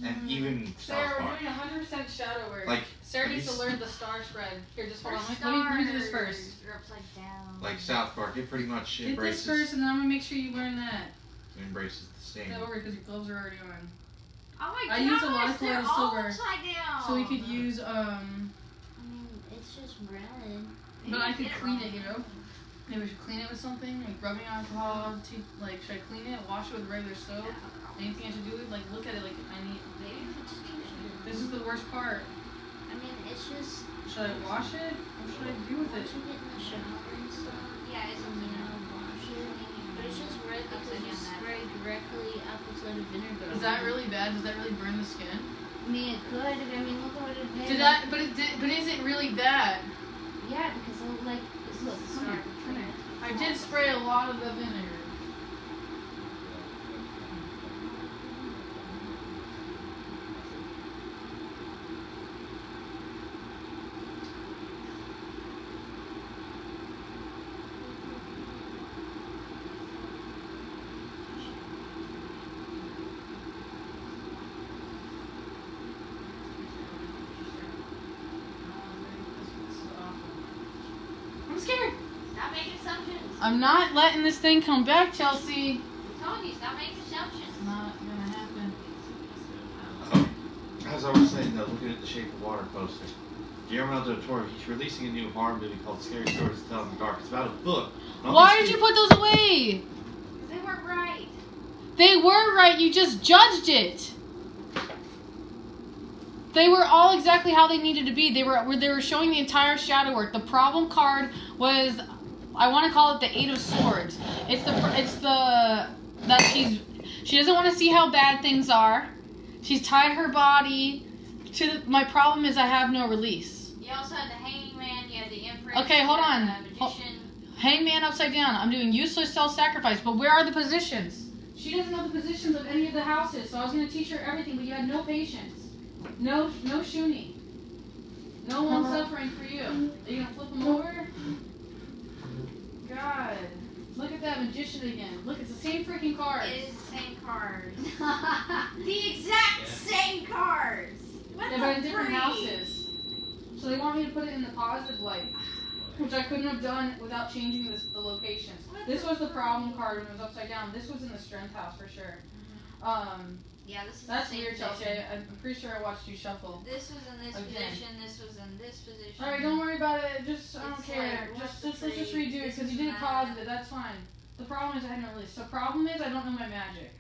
[SPEAKER 4] and even South
[SPEAKER 1] Sarah, we're
[SPEAKER 4] Park.
[SPEAKER 1] doing 100% shadow work.
[SPEAKER 4] Like,
[SPEAKER 1] Sarah needs to
[SPEAKER 4] these-
[SPEAKER 1] learn the star spread. Here, just hold
[SPEAKER 5] Your
[SPEAKER 1] on. Let me do this
[SPEAKER 5] stars
[SPEAKER 1] first.
[SPEAKER 5] are upside down.
[SPEAKER 4] Like South Park, it pretty much
[SPEAKER 1] Get this
[SPEAKER 4] embraces
[SPEAKER 1] first, and then I'm gonna make sure you learn that.
[SPEAKER 4] embraces the same.
[SPEAKER 1] That over because your gloves are already on.
[SPEAKER 5] Oh my
[SPEAKER 1] I
[SPEAKER 5] gosh,
[SPEAKER 1] used a lot of
[SPEAKER 5] they're
[SPEAKER 1] colorless
[SPEAKER 5] all
[SPEAKER 1] silver,
[SPEAKER 5] upside down.
[SPEAKER 1] So we could use
[SPEAKER 2] I mean, it's just red.
[SPEAKER 1] but I could clean it, you know. Maybe we should clean it with something, like rubbing alcohol. Like, should I clean it? Wash it with regular soap? Anything I should do? Like, look at it. Like, I need.
[SPEAKER 2] Maybe we could just keep it.
[SPEAKER 1] This is the worst part.
[SPEAKER 2] I mean, it's just.
[SPEAKER 1] Should I wash it? What should I do with
[SPEAKER 2] Once
[SPEAKER 1] it?
[SPEAKER 2] you get in the shower and stuff,
[SPEAKER 5] Yeah, it's
[SPEAKER 2] you know, wash it. But it's just red because you spray directly apple cider vinegar.
[SPEAKER 1] Is that really bad? Does that really burn the skin?
[SPEAKER 2] I mean, it could. I mean, look at what it did.
[SPEAKER 1] Did that? But is it really bad?
[SPEAKER 2] Yeah, because it, like, look, come here, come here.
[SPEAKER 1] I did spray a lot of the vinegar. I'm scared.
[SPEAKER 5] Stop making assumptions.
[SPEAKER 1] I'm not letting this thing come back, Chelsea.
[SPEAKER 5] I'm telling you, stop making assumptions.
[SPEAKER 1] Not gonna happen.
[SPEAKER 4] As I was saying though, looking at the Shape of Water poster, Guillermo del Toro, he's releasing a new horror movie called Scary Stories to Tell in the Dark. It's about a book.
[SPEAKER 1] Why did you put those away?
[SPEAKER 5] Because they weren't right.
[SPEAKER 1] They were right. You just judged it. They were all exactly how they needed to be. They were showing the entire shadow work. The problem card was, I want to call it the Eight of Swords. It's the that she doesn't want to see how bad things are. She's tied her body to my problem is I have no release.
[SPEAKER 5] You also had the Hangman, you had the Empress.
[SPEAKER 1] Okay, hold
[SPEAKER 5] you had
[SPEAKER 1] on.
[SPEAKER 5] The Magician.
[SPEAKER 1] Hangman upside down. I'm doing useless self-sacrifice, but where are the positions? She doesn't know the positions of any of the houses, so I was going to teach her everything, but you had no patience. No shooning. No long suffering for you. Are you going to flip them over? God. Look at that magician again. Look, it's the same freaking cards.
[SPEAKER 5] It is the same cards. The exact same cards. What
[SPEAKER 1] Yeah,
[SPEAKER 5] the
[SPEAKER 1] but in different
[SPEAKER 5] freak?
[SPEAKER 1] houses. So they want me to put it in the positive light, which I couldn't have done without changing the locations. This was the problem card when it was upside down. This was in the strength house for sure.
[SPEAKER 5] Yeah, this is
[SPEAKER 1] That's
[SPEAKER 5] the same
[SPEAKER 1] weird, Chelsea.
[SPEAKER 5] position.
[SPEAKER 1] I'm pretty sure I watched you shuffle.
[SPEAKER 5] This was in this
[SPEAKER 1] Again.
[SPEAKER 5] position. This was in this position.
[SPEAKER 1] Alright, don't worry about it. Just, I don't
[SPEAKER 5] It's
[SPEAKER 1] care.
[SPEAKER 5] like,
[SPEAKER 1] Just,
[SPEAKER 5] what's
[SPEAKER 1] let's
[SPEAKER 5] the
[SPEAKER 1] just
[SPEAKER 5] trade?
[SPEAKER 1] redo it
[SPEAKER 5] This
[SPEAKER 1] because you
[SPEAKER 5] is
[SPEAKER 1] didn't
[SPEAKER 5] mad.
[SPEAKER 1] pause it. That's fine. The problem is I haven't released. The problem is I don't know my magic.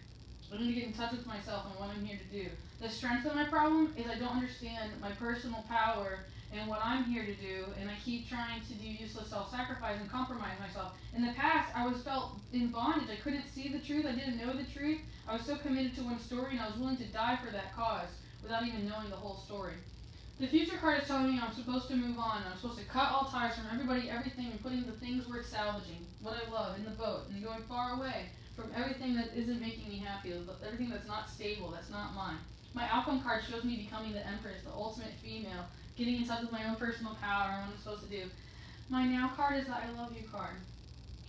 [SPEAKER 1] I need to get in touch with myself and what I'm here to do. The strength of my problem is I don't understand my personal power and what I'm here to do, and I keep trying to do useless self-sacrifice and compromise myself. In the past, I was felt in bondage. I couldn't see the truth. I didn't know the truth. I was so committed to one story, and I was willing to die for that cause without even knowing the whole story. The future card is telling me I'm supposed to move on. I'm supposed to cut all ties from everybody, everything, and putting the things worth salvaging, what I love, in the boat, and going far away from everything that isn't making me happy, everything that's not stable, that's not mine. My outcome card shows me becoming the Empress, the ultimate female, getting in touch with my own personal power and what I'm supposed to do. My now card is the I love you card.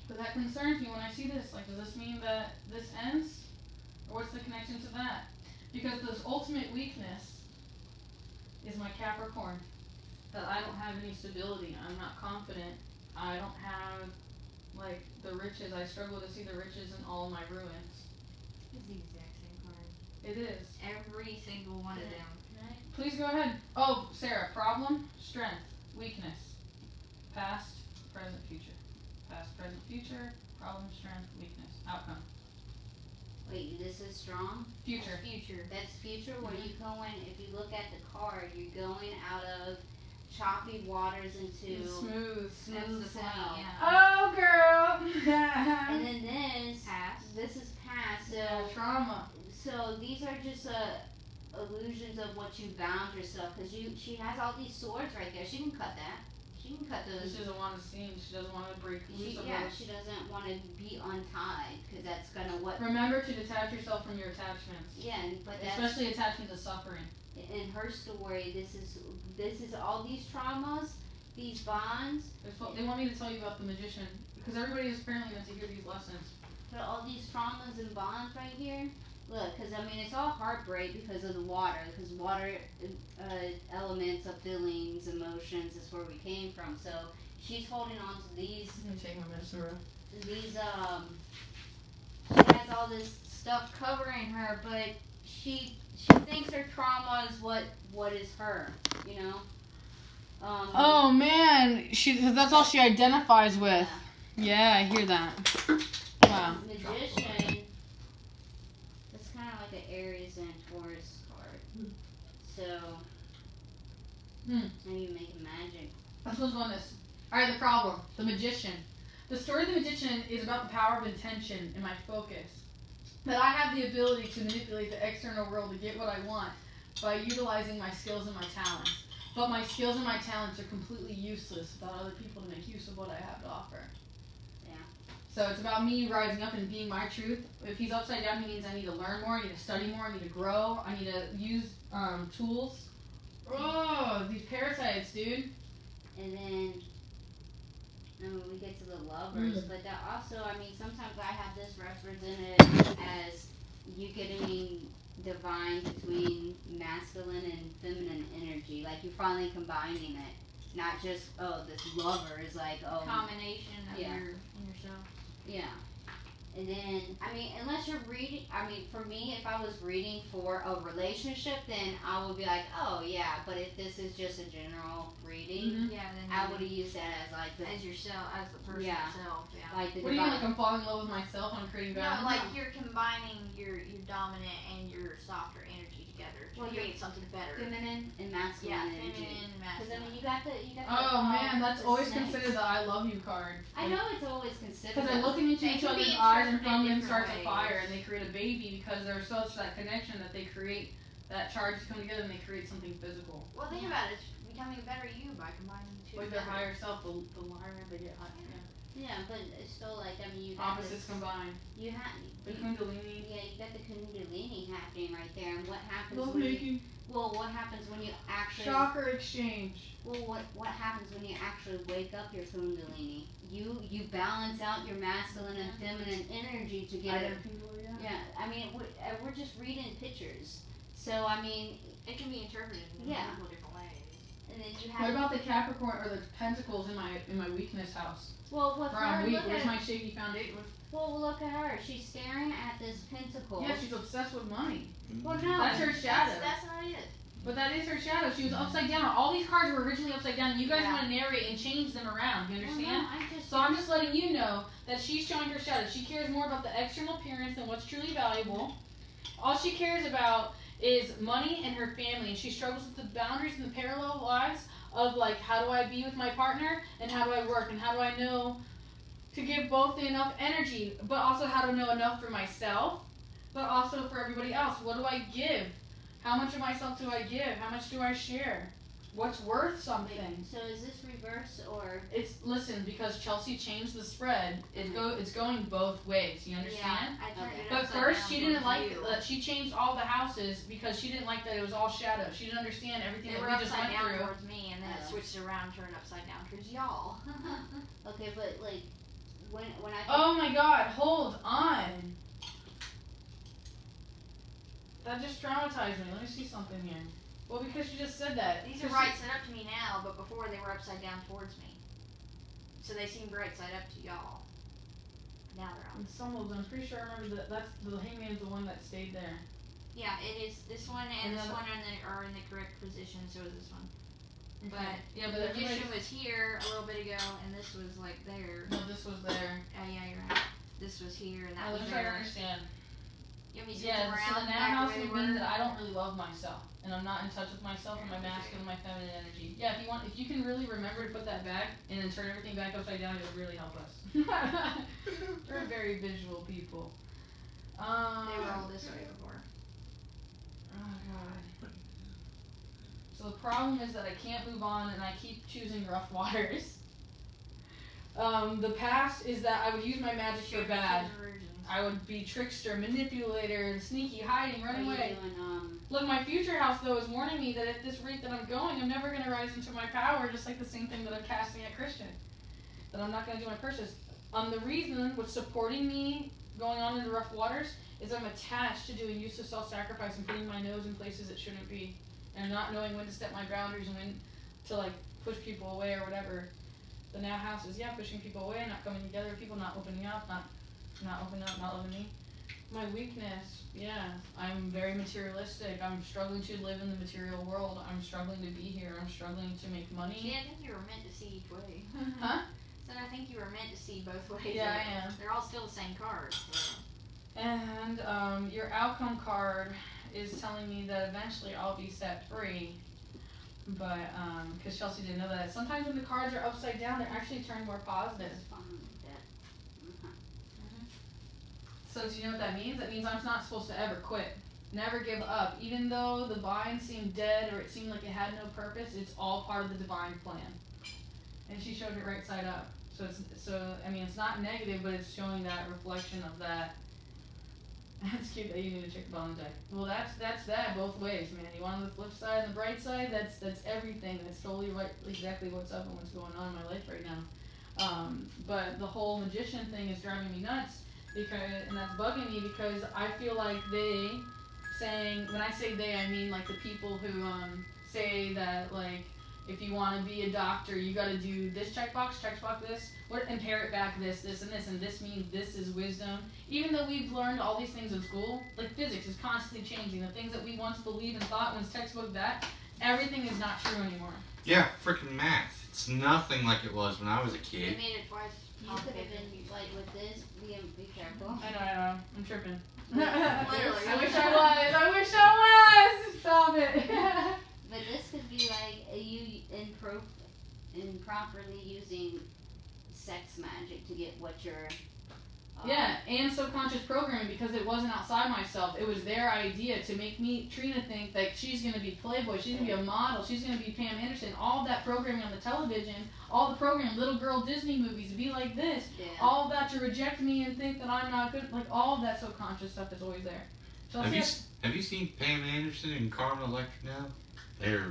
[SPEAKER 1] But that concerns me when I see this. Like, does this mean that this ends? Or what's the connection to that? Because this ultimate weakness is my Capricorn. That I don't have any stability. I'm not confident. I don't have, like, the riches. I struggle to see the riches in all my ruins.
[SPEAKER 5] It's the exact same card.
[SPEAKER 1] It is.
[SPEAKER 5] Every single one of them.
[SPEAKER 1] Please go ahead. Oh, Sarah, problem, strength, weakness, past, present, future. Past, present, future, problem, strength, weakness, outcome.
[SPEAKER 2] Wait, this is strong?
[SPEAKER 1] Future.
[SPEAKER 5] Future.
[SPEAKER 2] That's future where you go in, if you look at the card, you're going out of choppy waters into
[SPEAKER 1] Smooth.
[SPEAKER 2] smooth
[SPEAKER 5] That's the
[SPEAKER 2] flow.
[SPEAKER 5] point, yeah.
[SPEAKER 1] Oh, girl.
[SPEAKER 2] And then this is past, so
[SPEAKER 1] Trauma.
[SPEAKER 2] so these are just illusions of what you bound yourself, because she has all these swords right there. She can cut that. She can cut those.
[SPEAKER 1] She doesn't want to see. She doesn't want to break loose of those.
[SPEAKER 2] She doesn't want to be untied, because that's gonna what.
[SPEAKER 1] Remember to detach yourself from your attachments.
[SPEAKER 2] Yeah, but that's
[SPEAKER 1] Especially attachment to suffering.
[SPEAKER 2] in her story. This is all these traumas, these bonds,
[SPEAKER 1] They want me to tell you about the magician because everybody is apparently meant to hear these lessons.
[SPEAKER 2] but all these traumas and bonds right here. Look, because I mean, it's all heartbreak because of the water. Because water elements of feelings, emotions is where we came from. So she's holding on to these.
[SPEAKER 1] I'm gonna take my medicine, bro.
[SPEAKER 2] These She has all this stuff covering her, but she thinks her trauma is what is her. You know.
[SPEAKER 1] Oh man, that's all she identifies with. Yeah, I hear that. Wow.
[SPEAKER 2] Magician. It's kind of like an Aries and Taurus card. So. Maybe you make magic.
[SPEAKER 1] I'm supposed to go on this. Alright, the problem. The magician. The story of the magician is about the power of intention and my focus. That I have the ability to manipulate the external world to get what I want by utilizing my skills and my talents. But my skills and my talents are completely useless without other people to make use of what I have to offer.
[SPEAKER 2] Yeah.
[SPEAKER 1] So it's about me rising up and being my truth. If he's upside down, he means I need to learn more, I need to study more, I need to grow, I need to use tools. Oh, these parasites, dude.
[SPEAKER 2] And then we get to the lovers, but that also, I mean, sometimes I have this represented as you getting divine between masculine and feminine energy. Like you're finally combining it. Not just, this lover is like,
[SPEAKER 5] Combination of
[SPEAKER 2] yeah.
[SPEAKER 5] yourself.
[SPEAKER 2] Yeah. And then, I mean, unless you're reading, I mean, for me, if I was reading for a relationship, then I would be like, oh, yeah. But if this is just a general reading,
[SPEAKER 5] Yeah, then
[SPEAKER 2] I would have used that as like the,
[SPEAKER 5] as yourself, as the person
[SPEAKER 2] Yeah.
[SPEAKER 5] itself. Yeah.
[SPEAKER 2] like the
[SPEAKER 1] What do you mean,
[SPEAKER 2] divine.
[SPEAKER 1] like I'm falling in love with myself and I'm creating
[SPEAKER 5] No,
[SPEAKER 1] balance?
[SPEAKER 5] like you're combining your dominant and your softer energy together to
[SPEAKER 2] Well,
[SPEAKER 5] create something better.
[SPEAKER 2] Feminine and masculine
[SPEAKER 5] Yeah,
[SPEAKER 2] energy.
[SPEAKER 5] feminine and
[SPEAKER 2] Because I mean,
[SPEAKER 5] masculine.
[SPEAKER 2] you got the
[SPEAKER 1] Oh man, that's
[SPEAKER 2] the
[SPEAKER 1] always
[SPEAKER 2] snakes.
[SPEAKER 1] considered the I love you card.
[SPEAKER 2] I know it's always considered.
[SPEAKER 1] Because they're looking into
[SPEAKER 5] They
[SPEAKER 1] each
[SPEAKER 5] can be
[SPEAKER 1] other's eyes and
[SPEAKER 5] interpreted
[SPEAKER 1] from them
[SPEAKER 5] different
[SPEAKER 1] starts a
[SPEAKER 5] ways.
[SPEAKER 1] fire and they create a baby because there's such that connection that they create that charge to come together and they create something physical.
[SPEAKER 5] Well, think about it. It's becoming a better you by combining the two.
[SPEAKER 1] Like their
[SPEAKER 5] together.
[SPEAKER 1] higher self, the liar, they get higher. Yeah.
[SPEAKER 2] Yeah, but it's still like, I mean, you got
[SPEAKER 1] Opposites
[SPEAKER 2] this,
[SPEAKER 1] combined.
[SPEAKER 2] you have,
[SPEAKER 1] The Kundalini.
[SPEAKER 2] yeah, you got the Kundalini happening right there, and what happens when you, what happens when you actually,
[SPEAKER 1] Chakra exchange.
[SPEAKER 2] well, what happens when you actually wake up your Kundalini? You balance out your masculine and feminine energy to get it. Yeah, I mean, we're just reading pictures, so I mean,
[SPEAKER 5] It can be interpreted in
[SPEAKER 2] Yeah.
[SPEAKER 5] multiple different ways.
[SPEAKER 2] and then you
[SPEAKER 1] What
[SPEAKER 2] have,
[SPEAKER 1] about the Capricorn or the Pentacles in my weakness house?
[SPEAKER 2] well, with
[SPEAKER 1] Where I'm
[SPEAKER 2] her,
[SPEAKER 1] weak.
[SPEAKER 2] look
[SPEAKER 1] Where's
[SPEAKER 2] at,
[SPEAKER 1] my shaky foundation?
[SPEAKER 2] well, look at her. She's staring at this pentacle.
[SPEAKER 1] Yeah, she's obsessed with money.
[SPEAKER 2] Well, no.
[SPEAKER 1] That's her shadow.
[SPEAKER 5] That's not it.
[SPEAKER 1] But that is her shadow. She was upside down. All these cards were originally upside down. You guys want to narrate and change them around. You understand?
[SPEAKER 2] Well, no,
[SPEAKER 1] So I'm just letting you know that she's showing her shadow. She cares more about the external appearance than what's truly valuable. All she cares about is money and her family. And she struggles with the boundaries and the parallel lives of like, how do I be with my partner and how do I work and how do I know to give both enough energy, but also how to know enough for myself, but also for everybody else. What do I give? How much of myself do I give? How much do I share? What's worth something?
[SPEAKER 2] So is this reverse or?
[SPEAKER 1] Listen, because Chelsea changed the spread. It's going both ways. You understand?
[SPEAKER 2] Yeah, I turned it
[SPEAKER 1] But
[SPEAKER 2] upside
[SPEAKER 1] first,
[SPEAKER 2] down
[SPEAKER 1] she didn't
[SPEAKER 2] towards
[SPEAKER 1] like
[SPEAKER 2] you.
[SPEAKER 1] she changed all the houses because she didn't like that it was all shadow. She didn't understand everything
[SPEAKER 5] They
[SPEAKER 1] that
[SPEAKER 5] were
[SPEAKER 1] we just
[SPEAKER 5] upside
[SPEAKER 1] went
[SPEAKER 5] down
[SPEAKER 1] through.
[SPEAKER 5] towards me, and then it switched around, turned upside down towards y'all.
[SPEAKER 2] Okay, but like when I.
[SPEAKER 1] Oh my God! Hold on. That just traumatized me. Let me see something here. Well, because you just said that.
[SPEAKER 5] These are right side up to me now, but before they were upside down towards me. So they seemed right side up to y'all. Now they're on.
[SPEAKER 1] And some of them, I'm pretty sure I remember that. That's the hangman's the one that stayed there.
[SPEAKER 5] Yeah, it is. This one and
[SPEAKER 1] And
[SPEAKER 5] this
[SPEAKER 1] then-
[SPEAKER 5] one are in the correct position, so is this one.
[SPEAKER 1] Okay.
[SPEAKER 5] But
[SPEAKER 1] Yeah, but
[SPEAKER 5] the magician
[SPEAKER 1] everybody.
[SPEAKER 5] was here a little bit ago, and this was like there.
[SPEAKER 1] No, this was there.
[SPEAKER 5] Oh yeah, you're right. This was here, and that
[SPEAKER 1] Now,
[SPEAKER 5] was
[SPEAKER 1] let me try to
[SPEAKER 5] there.
[SPEAKER 1] understand.
[SPEAKER 5] You want me to
[SPEAKER 1] Yeah,
[SPEAKER 5] switch them
[SPEAKER 1] so
[SPEAKER 5] around
[SPEAKER 1] the now
[SPEAKER 5] back
[SPEAKER 1] house
[SPEAKER 5] the way
[SPEAKER 1] would
[SPEAKER 5] they
[SPEAKER 1] mean
[SPEAKER 5] were?
[SPEAKER 1] that I don't really love myself, and I'm not in touch with myself and my masculine and my feminine energy. Yeah, if you can really remember to put that back and then turn everything back upside down, it would really help us. We're very visual people.
[SPEAKER 5] They were all this way before.
[SPEAKER 1] Oh God. So the problem is that I can't move on, and I keep choosing rough waters. The past is that I would use my magic for bad. I would be trickster, manipulator, sneaky, hiding,
[SPEAKER 2] Are
[SPEAKER 1] running
[SPEAKER 2] you
[SPEAKER 1] away.
[SPEAKER 2] doing
[SPEAKER 1] Look, my future house, though, is warning me that at this rate that I'm going, I'm never going to rise into my power, just like the same thing that I'm casting at Christian. That I'm not going to do my purchase. The reason what's supporting me going on into rough waters is I'm attached to doing use of self-sacrifice and putting my nose in places it shouldn't be. And not knowing when to step my boundaries and when to, like, push people away or whatever. The now house is, yeah, pushing people away, not coming together, people not opening up, not opening up, not loving me. My weakness, yeah, I'm very materialistic. I'm struggling to live in the material world. I'm struggling to be here. I'm struggling to make money.
[SPEAKER 5] Yeah, I think you were meant to see each way.
[SPEAKER 1] Huh?
[SPEAKER 5] So I think you were meant to see both ways.
[SPEAKER 1] Yeah, I am.
[SPEAKER 5] They're all still the same cards. So.
[SPEAKER 1] And your outcome card is telling me that eventually I'll be set free. But, because Chelsea didn't know that. Sometimes when the cards are upside down, they're actually turned more positive. So do you know what that means? That means I'm not supposed to ever quit. Never give up. Even though the vine seemed dead or it seemed like it had no purpose, it's all part of the divine plan. And she showed it right side up. It's not negative, but it's showing that reflection of that. That's cute that you need to check the bottom deck. Well, that's that both ways, man. You want the flip side and the bright side? That's everything. That's totally right, exactly what's up and what's going on in my life right now. But the whole magician thing is driving me nuts and that's bugging me because I feel like when I say they, I mean like the people who say that like if you want to be a doctor, you got to do this checkbox this, and parrot back this, and this means this is wisdom. Even though we've learned all these things in school, like physics is constantly changing. The things that we once believed and thought was textbook everything is not true anymore.
[SPEAKER 4] Yeah, freaking math. It's nothing like it was when I was a
[SPEAKER 5] They
[SPEAKER 4] kid.
[SPEAKER 5] made it twice.
[SPEAKER 2] You could have been like with this. Be careful.
[SPEAKER 1] I know. I'm tripping.
[SPEAKER 5] Literally.
[SPEAKER 1] I wish I was. Stop it.
[SPEAKER 2] But this could be like you improperly using sex magic to get what you're.
[SPEAKER 1] Yeah, and subconscious programming because it wasn't outside myself. It was their idea to make Trina think that she's going to be Playboy, she's going to be a model, she's going to be Pam Anderson. All that programming on the television, all the programming, little girl Disney movies, be like this.
[SPEAKER 2] Yeah.
[SPEAKER 1] All of that to reject me and think that I'm not good. Like, all of that subconscious stuff is always there. So
[SPEAKER 4] Have you seen Pam Anderson and Carmen Electra now? They're,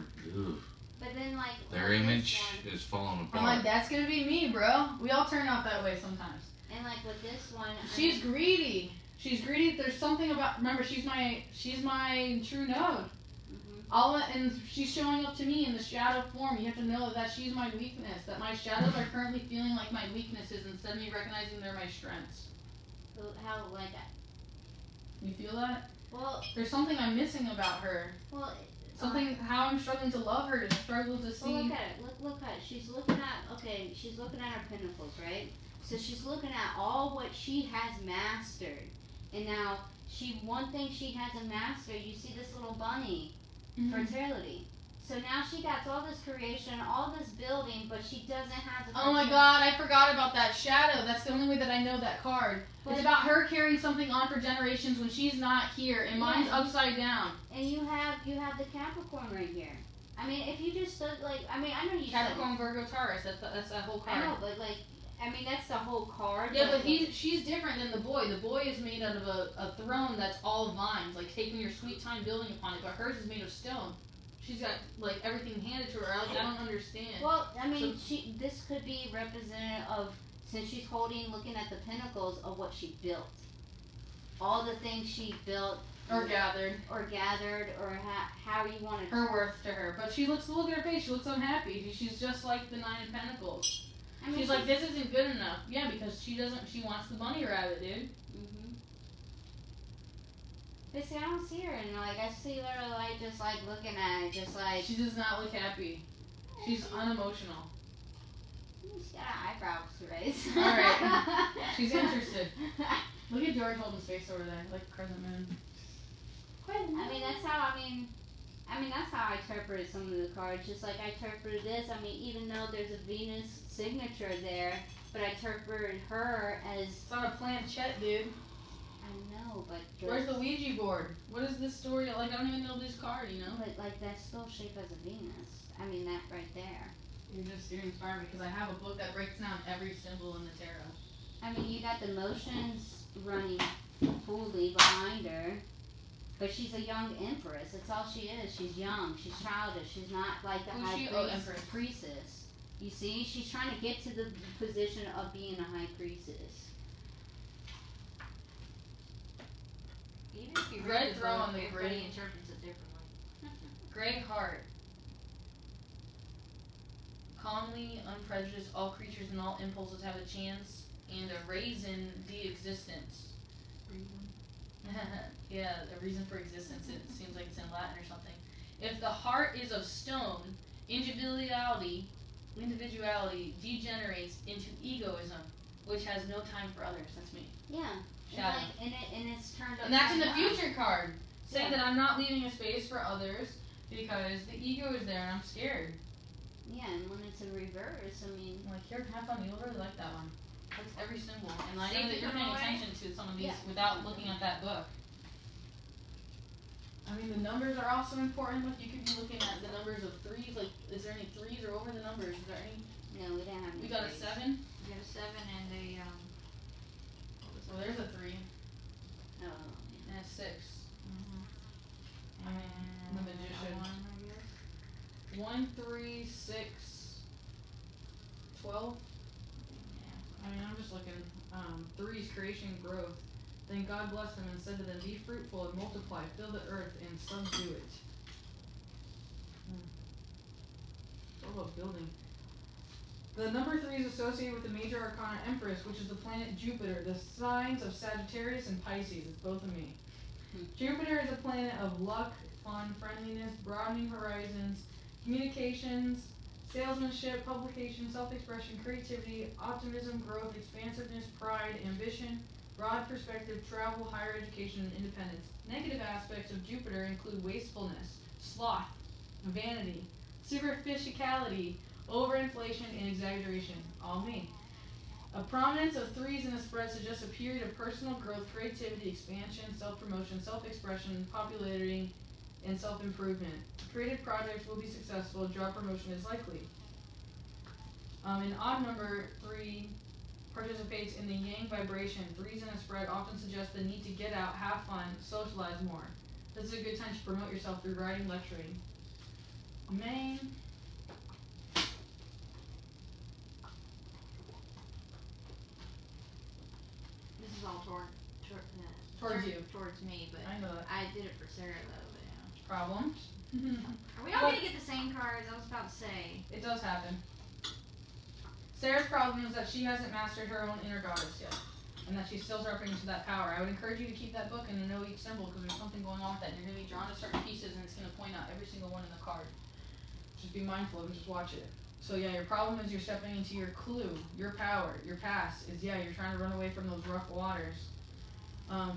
[SPEAKER 2] But then like
[SPEAKER 4] their
[SPEAKER 2] with
[SPEAKER 4] image
[SPEAKER 2] this one,
[SPEAKER 4] is falling apart.
[SPEAKER 1] I'm like, that's going to be me, bro. We all turn out that way sometimes.
[SPEAKER 2] and like with this one,
[SPEAKER 1] She's greedy. She's greedy. There's something about. Remember, she's my true node. And she's showing up to me in the shadow form. You have to know that she's my weakness. That my shadows are currently feeling like my weaknesses instead of me recognizing they're my strengths.
[SPEAKER 2] how like
[SPEAKER 1] You feel that?
[SPEAKER 2] well
[SPEAKER 1] There's something I'm missing about her.
[SPEAKER 2] well
[SPEAKER 1] Something, how I'm struggling to love her, to struggle to see.
[SPEAKER 2] Well, look at it. Look at it. She's looking at her pinnacles, right? So she's looking at all what she has mastered, and now one thing she hasn't mastered. You see this little bunny, fertility. So now she got all this creation, all this building, but she doesn't have the.
[SPEAKER 1] Oh my God, I forgot about that shadow. That's the only way that I know that card. It's about her carrying something on for generations when she's not here, and mine's upside down.
[SPEAKER 2] And you have the Capricorn right here. I mean, if you just look like, I mean, I know you.
[SPEAKER 1] Capricorn, Virgo, Taurus. That's that whole card.
[SPEAKER 2] I know, but like, I mean, that's the whole card.
[SPEAKER 1] Yeah, but she's different than the boy. The boy is made out of a throne that's all vines, like taking your sweet time building upon it. But hers is made of stone. She's got like everything handed to her. I don't understand.
[SPEAKER 2] Well, I mean, this could be representative of, since she's looking at the pinnacles of what she built, all the things she built
[SPEAKER 1] or gathered,
[SPEAKER 2] or how you want to.
[SPEAKER 1] Her worth to her, but look at her face. She looks unhappy. She's just like the Nine of Pentacles. I mean, she's like, this isn't good enough. Yeah, because she wants the bunny rabbit, dude.
[SPEAKER 2] But see, I don't see her, and like I see her like just like looking at it, just like.
[SPEAKER 1] She does not look happy. She's unemotional.
[SPEAKER 2] She's got her eyebrows raised.
[SPEAKER 1] All right, she's interested. Look at George holding space over there, like Crescent Moon.
[SPEAKER 2] I mean, that's how I interpreted some of the cards. Just like I interpreted this. I mean, even though there's a Venus signature there, but I interpreted her as.
[SPEAKER 1] It's on a planchette, dude.
[SPEAKER 2] I know, but.
[SPEAKER 1] Where's the Ouija board? What is this story? Like, I don't even know this card, you know?
[SPEAKER 2] But like that's still shaped as a Venus. I mean, that right there.
[SPEAKER 1] You're inspiring me because I have a book that breaks down every symbol in the tarot.
[SPEAKER 2] I mean, you got the motions running fully behind her. But she's a young empress. That's all she is. She's young. She's childish. She's not like the high priestess. You see? She's trying to get to the position of being a high priestess.
[SPEAKER 5] Even if you
[SPEAKER 1] Red
[SPEAKER 5] read the
[SPEAKER 1] throne,
[SPEAKER 5] book,
[SPEAKER 1] the
[SPEAKER 5] everybody
[SPEAKER 1] green.
[SPEAKER 5] interprets it differently.
[SPEAKER 1] Grey heart. Calmly, unprejudiced, all creatures and all impulses have a chance, and a reason de existence. Yeah, a reason for existence. It seems like it's in Latin or something. If the heart is of stone, individuality degenerates into egoism, which has no time for others. That's me.
[SPEAKER 2] Yeah.
[SPEAKER 1] Shadow.
[SPEAKER 2] And it's turned up.
[SPEAKER 1] And that's in the future card, saying that I'm not leaving a space for others because the ego is there and I'm scared.
[SPEAKER 2] Yeah, and when it's in reverse, I mean.
[SPEAKER 1] I'm like, here, have fun. You'll really like that one. That's every symbol. And I
[SPEAKER 5] See
[SPEAKER 1] know that
[SPEAKER 5] if
[SPEAKER 1] you're
[SPEAKER 5] you
[SPEAKER 1] paying
[SPEAKER 5] know
[SPEAKER 1] attention to some of these without looking at that book. I mean, the numbers are also important. Like, you could be looking at the numbers of threes. Like, is there any threes or over the numbers? Is there any?
[SPEAKER 2] No, we didn't have any.
[SPEAKER 1] We got a
[SPEAKER 2] threes.
[SPEAKER 1] 7.
[SPEAKER 5] You got a 7 and a
[SPEAKER 1] So there's a 3
[SPEAKER 2] Oh.
[SPEAKER 1] and a 6.
[SPEAKER 5] and
[SPEAKER 1] The magician.
[SPEAKER 5] a 1, I guess.
[SPEAKER 1] 1, 3, 6, 12. I mean, I'm just looking. 3 is creation, growth. Then God blessed them and said to them, be fruitful and multiply, fill the earth and subdue it. It's all about building. The number 3 is associated with the major arcana Empress, which is the planet Jupiter, the signs of Sagittarius and Pisces. It's both of me. Jupiter is a planet of luck, fun, friendliness, broadening horizons, communications, salesmanship, publication, self-expression, creativity, optimism, growth, expansiveness, pride, ambition, broad perspective, travel, higher education, and independence. Negative aspects of Jupiter include wastefulness, sloth, vanity, superficiality, overinflation, and exaggeration. All me. A prominence of 3s in the spread suggests a period of personal growth, creativity, expansion, self-promotion, self-expression, popularity, and self-improvement. Creative projects will be successful. Job promotion is likely. An odd number 3 participates in the yang vibration. 3s in a spread often suggest the need to get out, have fun, socialize more. This is a good time to promote yourself through writing, lecturing. Main.
[SPEAKER 5] This is all
[SPEAKER 1] Towards you.
[SPEAKER 5] towards me, but
[SPEAKER 1] I know that.
[SPEAKER 5] I did it for Sarah though. But yeah.
[SPEAKER 1] Problems?
[SPEAKER 5] Are we all gonna get the same cards? I was about to say.
[SPEAKER 1] It does happen. Sarah's problem is that she hasn't mastered her own inner goddess yet. and that she's still stepping into that power. I would encourage you to keep that book and to know each symbol because there's something going on with that. You're going to be drawn to certain pieces and it's going to point out every single one in the card. Just be mindful of it, just watch it. So yeah, your problem is you're stepping into your clue, your power, your past is, yeah, you're trying to run away from those rough waters.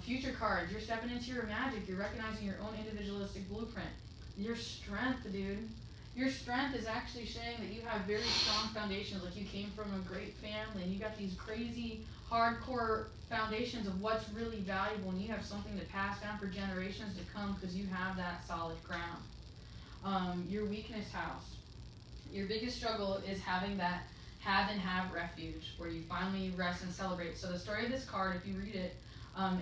[SPEAKER 1] Future cards, you're stepping into your magic, you're recognizing your own individualistic blueprint. Your strength, dude. Your strength is actually showing that you have very strong foundations, like you came from a great family and you got these crazy hardcore foundations of what's really valuable and you have something to pass down for generations to come because you have that solid ground. Your weakness house. Your biggest struggle is having that have and have refuge where you finally rest and celebrate. So the story of this card, if you read it,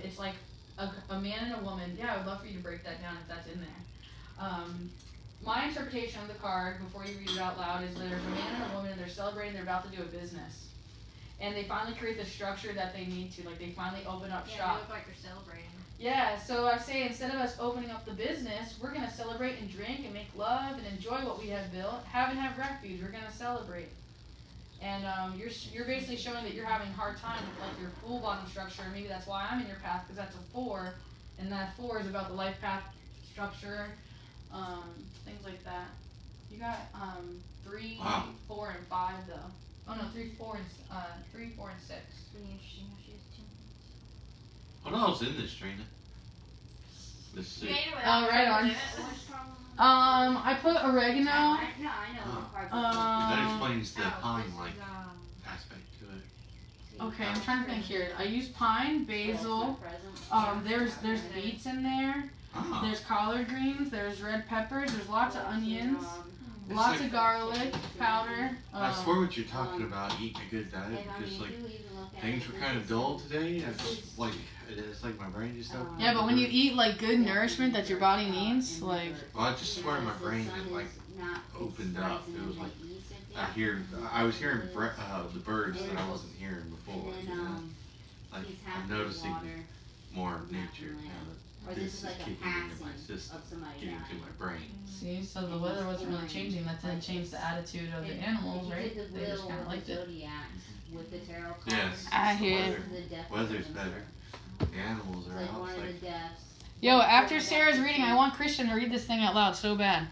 [SPEAKER 1] it's like a man and a woman. Yeah, I would love for you to break that down if that's in there. My interpretation of the card, before you read it out loud, is there's a man and a woman and they're celebrating, they're about to do a business. And they finally create the structure that they need to, like they finally open up
[SPEAKER 5] Yeah,
[SPEAKER 1] shop.
[SPEAKER 5] they look like they're celebrating.
[SPEAKER 1] Yeah, so I say instead of us opening up the business, we're going to celebrate and drink and make love and enjoy what we have built. Have and have refuge. We're going to celebrate. And you're basically showing that you're having a hard time with like your full bottom structure. Maybe that's why I'm in your path because that's a 4. And that 4 is about the life path structure, things like that. You got 3,
[SPEAKER 4] Wow.
[SPEAKER 1] 4, and 5 though. Oh no, 3, 4, and 3, 4, and 6.
[SPEAKER 5] It's really interesting how she has 2.
[SPEAKER 4] What else in this, Trina? This
[SPEAKER 5] You
[SPEAKER 4] soup.
[SPEAKER 5] ate it without
[SPEAKER 1] right on.
[SPEAKER 5] in it. What's wrong?
[SPEAKER 1] I put oregano.
[SPEAKER 2] No, I know what cards are
[SPEAKER 4] That explains the
[SPEAKER 5] Oh,
[SPEAKER 4] pine-like
[SPEAKER 5] this is,
[SPEAKER 4] aspect to it.
[SPEAKER 1] Okay, I'm trying to think here. I use pine, basil. There's beets in there.
[SPEAKER 4] Oh.
[SPEAKER 1] There's collard greens. There's red peppers. There's lots of onions.
[SPEAKER 4] It's
[SPEAKER 1] Lots
[SPEAKER 4] like-
[SPEAKER 1] of garlic powder.
[SPEAKER 4] I swear what you're talking about, eating a good diet, just like things were kind of dull today. It's like my brain just opened.
[SPEAKER 1] Yeah, but when you eat like good nourishment that your body needs, like
[SPEAKER 4] Well, I just swear my brain had like opened up. It was like I was hearing the birds that I wasn't hearing before. You know? Like I'm noticing more of nature now that this is kicking into my system, getting to my brain.
[SPEAKER 1] see, so the weather wasn't really changing. That didn't change the attitude of the animals, right? They just kind of liked it.
[SPEAKER 2] With the tarot cards.
[SPEAKER 4] Yes.
[SPEAKER 1] I hear
[SPEAKER 4] Weather's better. The animals
[SPEAKER 2] It's
[SPEAKER 4] are
[SPEAKER 2] like
[SPEAKER 4] out.
[SPEAKER 2] one
[SPEAKER 4] It's
[SPEAKER 2] of the
[SPEAKER 4] like,
[SPEAKER 2] deaths.
[SPEAKER 1] Yo, after Sarah's reading, I want Christian to read this thing out loud so bad.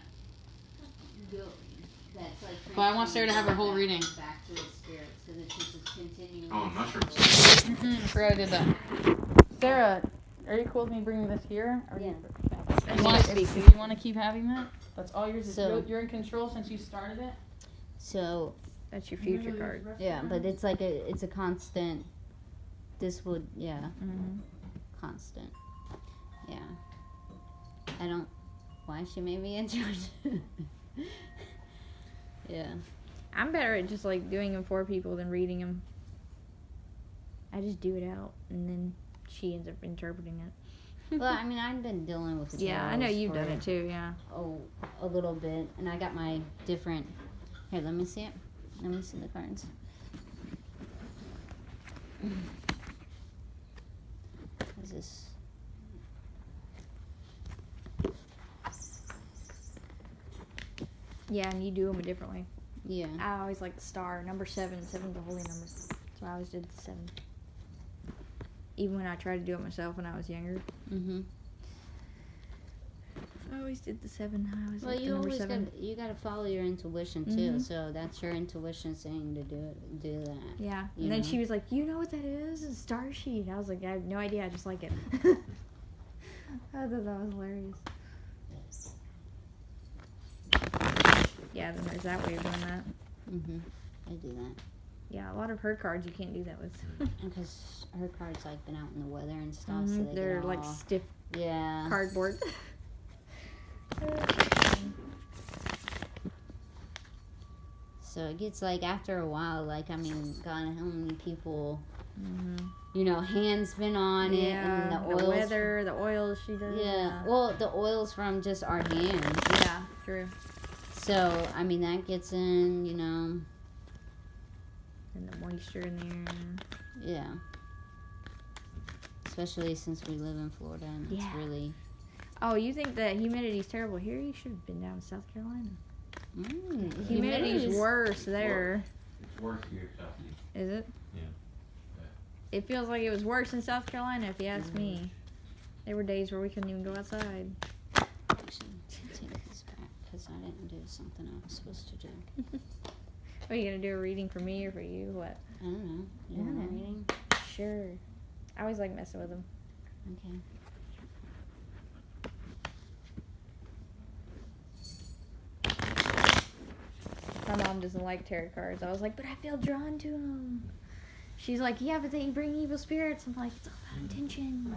[SPEAKER 2] That's like
[SPEAKER 1] But I want Sarah to have her whole reading.
[SPEAKER 2] back to its spirits because it's just a continuing.
[SPEAKER 4] oh, mushrooms.
[SPEAKER 1] I forgot I did that. Sarah, are you cool with me bringing this here? Or
[SPEAKER 2] Yeah.
[SPEAKER 1] You want to keep having that? That's all yours.
[SPEAKER 2] So-
[SPEAKER 1] You're in control since you started it.
[SPEAKER 2] So
[SPEAKER 6] That's your future card.
[SPEAKER 2] yeah, but it's like it's a constant. This would
[SPEAKER 6] Mm-hmm.
[SPEAKER 2] constant. Yeah. I don't. Why she made me into it? Yeah.
[SPEAKER 6] I'm better at just like doing them for people than reading them. I just do it out, and then she ends up interpreting it.
[SPEAKER 2] Well, I mean, I've been dealing with the
[SPEAKER 6] Yeah, I know
[SPEAKER 2] tarots
[SPEAKER 6] you've
[SPEAKER 2] for,
[SPEAKER 6] done it too. Yeah.
[SPEAKER 2] Oh, a little bit, and I got my different. Here, let me see it. Let me see the cards. Is this?
[SPEAKER 6] Yeah, and you do them a different way.
[SPEAKER 2] Yeah.
[SPEAKER 6] I always like the star, number 7. 7's a holy number, so I always did the 7. Even when I tried to do it myself when I was younger,
[SPEAKER 2] Mhm.
[SPEAKER 6] I always did the 7. I always
[SPEAKER 2] Well,
[SPEAKER 6] liked the
[SPEAKER 2] you
[SPEAKER 6] number
[SPEAKER 2] always
[SPEAKER 6] 7.
[SPEAKER 2] got you got to follow your intuition too.
[SPEAKER 6] Mhm.
[SPEAKER 2] So that's your intuition saying to do that.
[SPEAKER 6] Yeah,
[SPEAKER 2] You
[SPEAKER 6] and then
[SPEAKER 2] know?
[SPEAKER 6] she was like, "You know what that is? A star sheet." I was like, "I have no idea. I just like it." I thought that was hilarious. Yeah, then there's that way of doing that.
[SPEAKER 2] Mhm. I do that
[SPEAKER 6] Yeah, a lot of her cards you can't do that with.
[SPEAKER 2] because her cards like been out in the weather and stuff. So
[SPEAKER 6] Mhm,
[SPEAKER 2] they
[SPEAKER 6] they're
[SPEAKER 2] get
[SPEAKER 6] like
[SPEAKER 2] all,
[SPEAKER 6] stiff
[SPEAKER 2] yeah.
[SPEAKER 6] cardboard.
[SPEAKER 2] So it gets like after a while, like I mean, God, how many people,
[SPEAKER 6] Mhm.
[SPEAKER 2] you know, hands been on it, and then the oils.
[SPEAKER 6] weather, the oils she does.
[SPEAKER 2] Yeah. Well, the oils from just our hands.
[SPEAKER 6] Yeah, true.
[SPEAKER 2] So I mean, that gets in, you know.
[SPEAKER 6] And the moisture in there.
[SPEAKER 2] Yeah. Especially since we live in Florida and it's
[SPEAKER 6] Yeah.
[SPEAKER 2] really.
[SPEAKER 6] Oh, you think that humidity's terrible here? You should have been down in South Carolina. Humidity's
[SPEAKER 2] Humidity's
[SPEAKER 6] worse there.
[SPEAKER 3] It's worse here, Chucky.
[SPEAKER 6] Is it? It feels like it was worse in South Carolina, if you ask me. There were days where we couldn't even go outside.
[SPEAKER 7] Actually, take this back because I didn't do something I was supposed to do.
[SPEAKER 6] Are you gonna do a reading for me or for you? What?
[SPEAKER 7] I don't know. You want a reading?
[SPEAKER 6] Sure. I always like messing with them.
[SPEAKER 7] Okay.
[SPEAKER 6] My mom doesn't like tarot cards. I was like, but I feel drawn to them. She's like, yeah, but they bring evil spirits. I'm like, it's all about intention.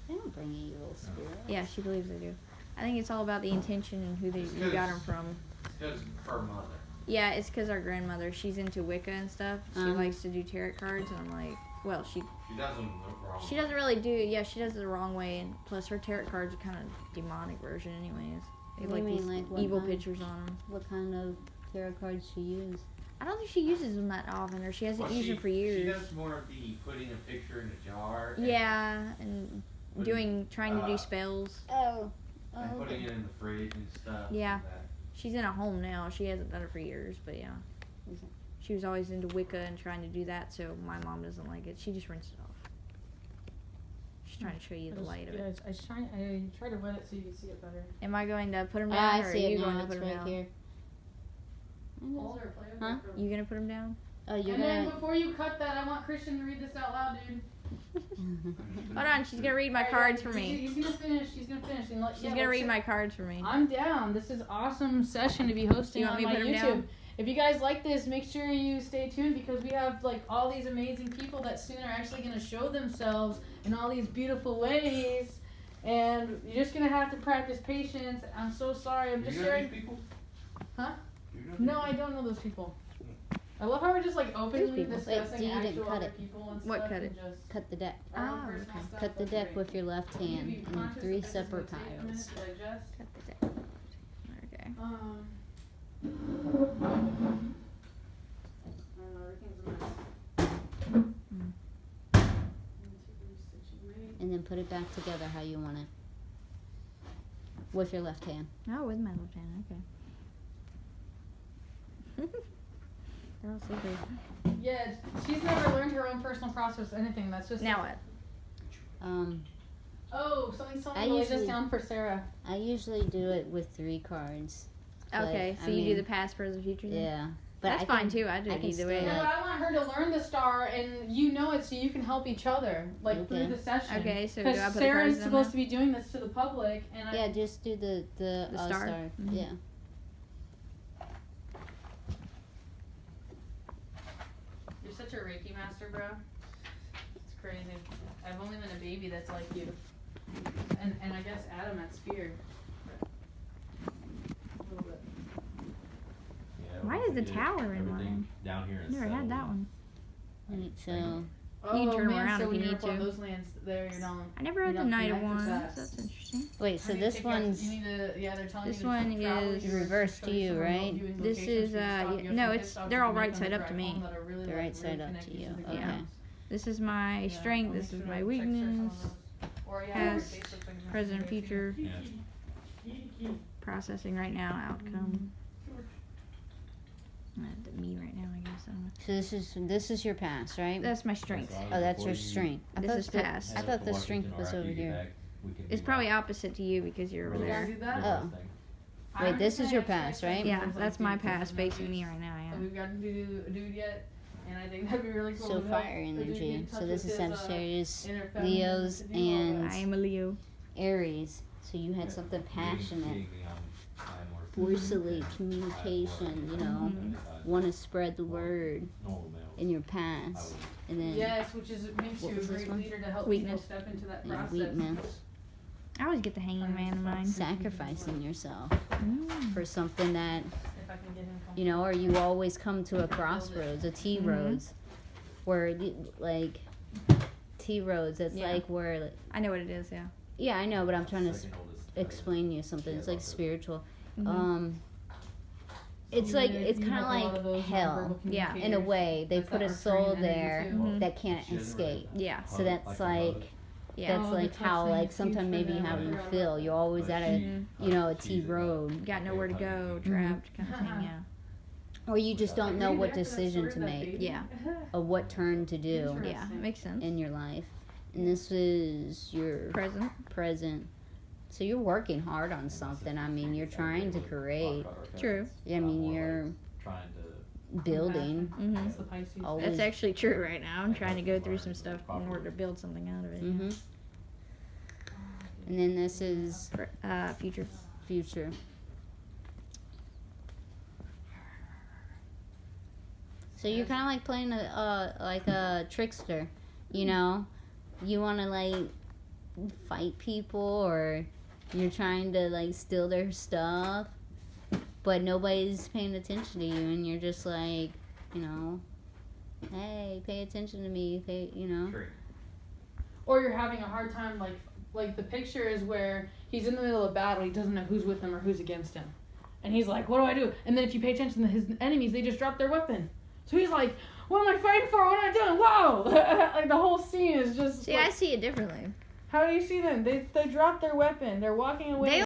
[SPEAKER 7] They don't bring evil spirits.
[SPEAKER 6] Yeah, she believes they do. I think it's all about the intention and who
[SPEAKER 4] It's
[SPEAKER 6] you got them from.
[SPEAKER 4] Because her mother.
[SPEAKER 6] Yeah, it's because our grandmother, she's into Wicca and stuff. She likes to do tarot cards, and I'm like, well, she
[SPEAKER 4] does them the wrong
[SPEAKER 6] she
[SPEAKER 4] way.
[SPEAKER 6] doesn't really do. Yeah, she does it the wrong way, and plus her tarot cards are kind of demonic version, anyways. They have
[SPEAKER 7] What
[SPEAKER 6] like
[SPEAKER 7] do you
[SPEAKER 6] these
[SPEAKER 7] mean, like what
[SPEAKER 6] evil
[SPEAKER 7] kind?
[SPEAKER 6] pictures on them.
[SPEAKER 7] What kind of tarot cards she use?
[SPEAKER 6] I don't think she uses them that often, or she hasn't
[SPEAKER 4] Well,
[SPEAKER 6] used them for
[SPEAKER 4] She
[SPEAKER 6] years.
[SPEAKER 4] does more of the putting a picture in a jar. And,
[SPEAKER 6] Yeah, and trying to do spells.
[SPEAKER 7] Oh.
[SPEAKER 4] and putting it in the fridge and stuff.
[SPEAKER 6] Yeah.
[SPEAKER 4] Like that.
[SPEAKER 6] She's in a home now. She hasn't done it for years, but yeah.
[SPEAKER 7] Okay.
[SPEAKER 6] She was always into Wicca and trying to do that, so my mom doesn't like it. She just rinsed it off. She's trying to show you the light of it.
[SPEAKER 1] I try to run it so you can see it better.
[SPEAKER 6] Am I going to put them
[SPEAKER 7] Ah,
[SPEAKER 6] down,
[SPEAKER 7] I
[SPEAKER 6] or are
[SPEAKER 7] see
[SPEAKER 6] you
[SPEAKER 7] it
[SPEAKER 6] going
[SPEAKER 7] now.
[SPEAKER 6] to put
[SPEAKER 7] It's
[SPEAKER 6] them
[SPEAKER 7] right
[SPEAKER 6] down?
[SPEAKER 7] here. Huh?
[SPEAKER 6] You gonna put them down?
[SPEAKER 7] Oh, you're
[SPEAKER 1] And then
[SPEAKER 7] gonna.
[SPEAKER 1] before you cut that, I want Christian to read this out loud, dude.
[SPEAKER 6] Hold on, she's gonna read my cards for me.
[SPEAKER 1] He's gonna finish. She's gonna finish. And
[SPEAKER 6] She's gonna read my cards for me.
[SPEAKER 1] I'm down. This is awesome session to be hosting
[SPEAKER 6] You want
[SPEAKER 1] on
[SPEAKER 6] me to
[SPEAKER 1] my
[SPEAKER 6] put 'em
[SPEAKER 1] YouTube.
[SPEAKER 6] down?
[SPEAKER 1] If you guys like this, make sure you stay tuned because we have like all these amazing people that soon are actually gonna show themselves in all these beautiful ways. And you're just gonna have to practice patience. I'm so sorry. I'm just
[SPEAKER 4] You know
[SPEAKER 1] sharing.
[SPEAKER 4] these people?
[SPEAKER 1] Huh?
[SPEAKER 4] You know
[SPEAKER 1] No, I don't know those people. I love how we're just like openly
[SPEAKER 6] people.
[SPEAKER 1] discussing
[SPEAKER 7] Wait, you didn't
[SPEAKER 1] actual
[SPEAKER 7] cut
[SPEAKER 1] other
[SPEAKER 7] it.
[SPEAKER 1] people and
[SPEAKER 6] What
[SPEAKER 1] stuff.
[SPEAKER 6] cut
[SPEAKER 1] and
[SPEAKER 6] it?
[SPEAKER 1] just
[SPEAKER 7] Cut the deck.
[SPEAKER 1] our own
[SPEAKER 6] Ah,
[SPEAKER 1] personal
[SPEAKER 6] okay.
[SPEAKER 1] stuff.
[SPEAKER 7] Cut the
[SPEAKER 1] That's
[SPEAKER 7] deck
[SPEAKER 1] great.
[SPEAKER 7] with your left
[SPEAKER 1] Can you
[SPEAKER 7] hand
[SPEAKER 1] be
[SPEAKER 7] in
[SPEAKER 1] conscious
[SPEAKER 7] 3
[SPEAKER 1] that this
[SPEAKER 7] separate
[SPEAKER 1] would take a minute
[SPEAKER 7] piles.
[SPEAKER 1] to digest?
[SPEAKER 6] Cut the deck. Okay.
[SPEAKER 1] I don't know, everything's a mess.
[SPEAKER 7] And then put it back together how you want it. With your left hand.
[SPEAKER 6] Oh, with my left hand. Okay. They're all secret.
[SPEAKER 1] Yeah, she's never learned her own personal process, anything. That's just
[SPEAKER 6] Now what?
[SPEAKER 1] Oh, something's telling
[SPEAKER 7] I
[SPEAKER 1] me to lay this
[SPEAKER 7] usually-
[SPEAKER 1] down for Sarah.
[SPEAKER 7] I usually do it with 3 cards. But,
[SPEAKER 6] Okay, so
[SPEAKER 7] I
[SPEAKER 6] you do
[SPEAKER 7] mean,
[SPEAKER 6] the past, present, future. Then?
[SPEAKER 7] Yeah. But
[SPEAKER 6] That's
[SPEAKER 7] I
[SPEAKER 6] fine
[SPEAKER 7] can,
[SPEAKER 6] too. I do
[SPEAKER 7] I
[SPEAKER 6] it
[SPEAKER 7] can
[SPEAKER 6] either way.
[SPEAKER 7] still,
[SPEAKER 1] No,
[SPEAKER 7] like-
[SPEAKER 1] I want her to learn the star, and you know it, so you can help each other, like
[SPEAKER 7] Okay.
[SPEAKER 1] through the session.
[SPEAKER 6] Okay, so do I
[SPEAKER 1] Because
[SPEAKER 6] put the cards
[SPEAKER 1] Sarah's
[SPEAKER 6] down
[SPEAKER 1] supposed
[SPEAKER 6] now?
[SPEAKER 1] to be doing this to the public, and
[SPEAKER 7] Yeah, just do the
[SPEAKER 6] star?
[SPEAKER 7] star.
[SPEAKER 6] Mhm.
[SPEAKER 7] Yeah.
[SPEAKER 1] You're such a Reiki master, bro. It's crazy. I've only been a baby that's like you, and I guess Adam at Spear. A little bit.
[SPEAKER 3] Yeah,
[SPEAKER 6] Why
[SPEAKER 3] once
[SPEAKER 6] is
[SPEAKER 3] we
[SPEAKER 6] the
[SPEAKER 3] get
[SPEAKER 6] tower in
[SPEAKER 3] everything
[SPEAKER 6] mine?
[SPEAKER 3] down here is
[SPEAKER 6] Never had
[SPEAKER 3] settled,
[SPEAKER 6] that one.
[SPEAKER 7] Right, so
[SPEAKER 6] You can turn 'em
[SPEAKER 1] man,
[SPEAKER 6] around
[SPEAKER 1] so
[SPEAKER 6] if
[SPEAKER 1] when
[SPEAKER 6] you
[SPEAKER 1] you're
[SPEAKER 6] need
[SPEAKER 1] up on
[SPEAKER 6] to.
[SPEAKER 1] those lands, there you know.
[SPEAKER 6] I never had
[SPEAKER 1] You
[SPEAKER 6] the
[SPEAKER 1] don't
[SPEAKER 6] Knight of
[SPEAKER 1] connect with
[SPEAKER 6] Wands.
[SPEAKER 1] that.
[SPEAKER 6] That's interesting.
[SPEAKER 7] wait, so
[SPEAKER 1] I mean,
[SPEAKER 7] this
[SPEAKER 1] take you out to-
[SPEAKER 7] one's
[SPEAKER 1] You need to, yeah, they're telling
[SPEAKER 6] This
[SPEAKER 1] you to
[SPEAKER 6] one
[SPEAKER 1] travel
[SPEAKER 6] is
[SPEAKER 1] your-
[SPEAKER 7] reversed
[SPEAKER 1] show
[SPEAKER 7] to you,
[SPEAKER 1] some remote
[SPEAKER 7] right?
[SPEAKER 1] viewing
[SPEAKER 6] This
[SPEAKER 1] locations
[SPEAKER 6] is,
[SPEAKER 1] for your stock. You have
[SPEAKER 6] no,
[SPEAKER 1] some
[SPEAKER 6] it's-
[SPEAKER 1] pit stops
[SPEAKER 6] they're
[SPEAKER 1] you
[SPEAKER 6] all
[SPEAKER 1] can make
[SPEAKER 6] right
[SPEAKER 1] on
[SPEAKER 6] side
[SPEAKER 1] the
[SPEAKER 6] up to
[SPEAKER 1] drive
[SPEAKER 6] me.
[SPEAKER 1] home that are really,
[SPEAKER 7] They're
[SPEAKER 1] like,
[SPEAKER 7] right side
[SPEAKER 1] really
[SPEAKER 7] up
[SPEAKER 1] connect
[SPEAKER 7] to
[SPEAKER 1] you
[SPEAKER 7] you.
[SPEAKER 1] to the
[SPEAKER 7] Okay.
[SPEAKER 1] ground.
[SPEAKER 6] This is my
[SPEAKER 1] Yeah,
[SPEAKER 6] strength.
[SPEAKER 1] I'll
[SPEAKER 6] This
[SPEAKER 1] make
[SPEAKER 6] is
[SPEAKER 1] sure
[SPEAKER 6] my
[SPEAKER 1] to check search on
[SPEAKER 6] weakness.
[SPEAKER 1] those. Or, yeah,
[SPEAKER 6] Past,
[SPEAKER 1] Facebook, so you can
[SPEAKER 6] present,
[SPEAKER 1] see it.
[SPEAKER 6] future.
[SPEAKER 3] Yeah.
[SPEAKER 6] Processing right now. Outcome. The me right now, I guess. I don't know.
[SPEAKER 7] So this is your pass, right?
[SPEAKER 6] That's my strength.
[SPEAKER 7] Oh, that's your strength. I
[SPEAKER 6] This
[SPEAKER 7] thought
[SPEAKER 6] is
[SPEAKER 7] the-
[SPEAKER 6] past.
[SPEAKER 7] I thought the strength was over here.
[SPEAKER 6] It's probably opposite to you because you're over
[SPEAKER 1] You
[SPEAKER 6] there.
[SPEAKER 1] guys do that?
[SPEAKER 7] Oh.
[SPEAKER 1] I
[SPEAKER 7] Wait, this is
[SPEAKER 1] understand
[SPEAKER 7] your
[SPEAKER 1] I
[SPEAKER 7] pass,
[SPEAKER 1] checked
[SPEAKER 7] right?
[SPEAKER 1] some
[SPEAKER 6] Yeah,
[SPEAKER 1] things like
[SPEAKER 6] that's my
[SPEAKER 1] dudes and
[SPEAKER 6] past facing me
[SPEAKER 1] dudes.
[SPEAKER 6] right now.
[SPEAKER 1] And
[SPEAKER 6] Yeah.
[SPEAKER 1] we've got to do a dude yet, and I think that'd be really cool.
[SPEAKER 7] So
[SPEAKER 1] to
[SPEAKER 7] fire
[SPEAKER 1] help the dude get
[SPEAKER 7] energy.
[SPEAKER 1] in touch
[SPEAKER 7] So this
[SPEAKER 1] with
[SPEAKER 7] is
[SPEAKER 1] his,
[SPEAKER 7] Sagittarius,
[SPEAKER 1] inner feminine
[SPEAKER 7] Leos,
[SPEAKER 1] to do all that.
[SPEAKER 7] and
[SPEAKER 6] I am a Leo.
[SPEAKER 7] Aries. So you had something passionate, forcefully communication. You know, want to spread the word in your past, and then
[SPEAKER 1] Yes, which is makes
[SPEAKER 7] What
[SPEAKER 1] you a
[SPEAKER 7] was this
[SPEAKER 1] great
[SPEAKER 7] one?
[SPEAKER 1] leader to help
[SPEAKER 6] Weakness.
[SPEAKER 1] people step into that
[SPEAKER 7] and
[SPEAKER 1] process.
[SPEAKER 7] weakness,
[SPEAKER 6] I always get the hanging man in mine.
[SPEAKER 7] sacrificing yourself
[SPEAKER 6] Mm.
[SPEAKER 7] for something that
[SPEAKER 1] If I can get him
[SPEAKER 7] you know, or you always come to a crossroads, a T roads, where like T roads. That's
[SPEAKER 6] Yeah.
[SPEAKER 7] like where,
[SPEAKER 6] I know what it is. Yeah.
[SPEAKER 7] yeah, I know, but I'm trying to explain to you something. It's like spiritual. It's like it's kind of like hell
[SPEAKER 6] Yeah.
[SPEAKER 7] in a way. They
[SPEAKER 1] That's
[SPEAKER 7] put
[SPEAKER 1] that
[SPEAKER 7] a
[SPEAKER 1] Arcturian
[SPEAKER 7] soul
[SPEAKER 1] energy,
[SPEAKER 7] there
[SPEAKER 1] too.
[SPEAKER 6] Mhm.
[SPEAKER 7] that can't escape.
[SPEAKER 6] Yeah.
[SPEAKER 7] So that's like
[SPEAKER 6] Yeah.
[SPEAKER 7] that's
[SPEAKER 1] Oh,
[SPEAKER 7] like
[SPEAKER 1] the
[SPEAKER 7] how
[SPEAKER 1] touching
[SPEAKER 7] like
[SPEAKER 1] is
[SPEAKER 7] sometimes
[SPEAKER 1] huge
[SPEAKER 7] maybe
[SPEAKER 1] for
[SPEAKER 7] how
[SPEAKER 1] them.
[SPEAKER 7] you feel. You're always at a
[SPEAKER 6] Mhm.
[SPEAKER 7] you know a T road.
[SPEAKER 6] Got nowhere to go. Trapped kind of thing. Yeah.
[SPEAKER 7] Or you just don't know what decision to make,
[SPEAKER 6] Yeah.
[SPEAKER 7] or what turn to do
[SPEAKER 6] Yeah. Makes sense.
[SPEAKER 7] in your life. And this is your present. So you're working hard on something. I mean, you're trying to create.
[SPEAKER 6] True.
[SPEAKER 7] I mean, you're building.
[SPEAKER 6] Mm-hmm.
[SPEAKER 1] That's the Pisces.
[SPEAKER 7] Always.
[SPEAKER 6] That's actually true right now. I'm trying to go through some stuff in order to build something out of it.
[SPEAKER 7] Mm-hmm. And then this is
[SPEAKER 6] Future.
[SPEAKER 7] future. So you're kind of like playing a trickster, you know. You want to like fight people, or you're trying to like steal their stuff, but nobody's paying attention to you, and you're just like, you know, hey, pay attention to me, you know.
[SPEAKER 1] Or you're having a hard time, like the picture is where he's in the middle of battle, he doesn't know who's with him or who's against him. And he's like, what do I do? And then if you pay attention to his enemies, they just drop their weapon. So he's like, what am I fighting for? What am I doing? Whoa! Like the whole scene is just
[SPEAKER 6] See, I see it differently.
[SPEAKER 1] How do you see them? They drop their weapon. They're walking away.
[SPEAKER 6] They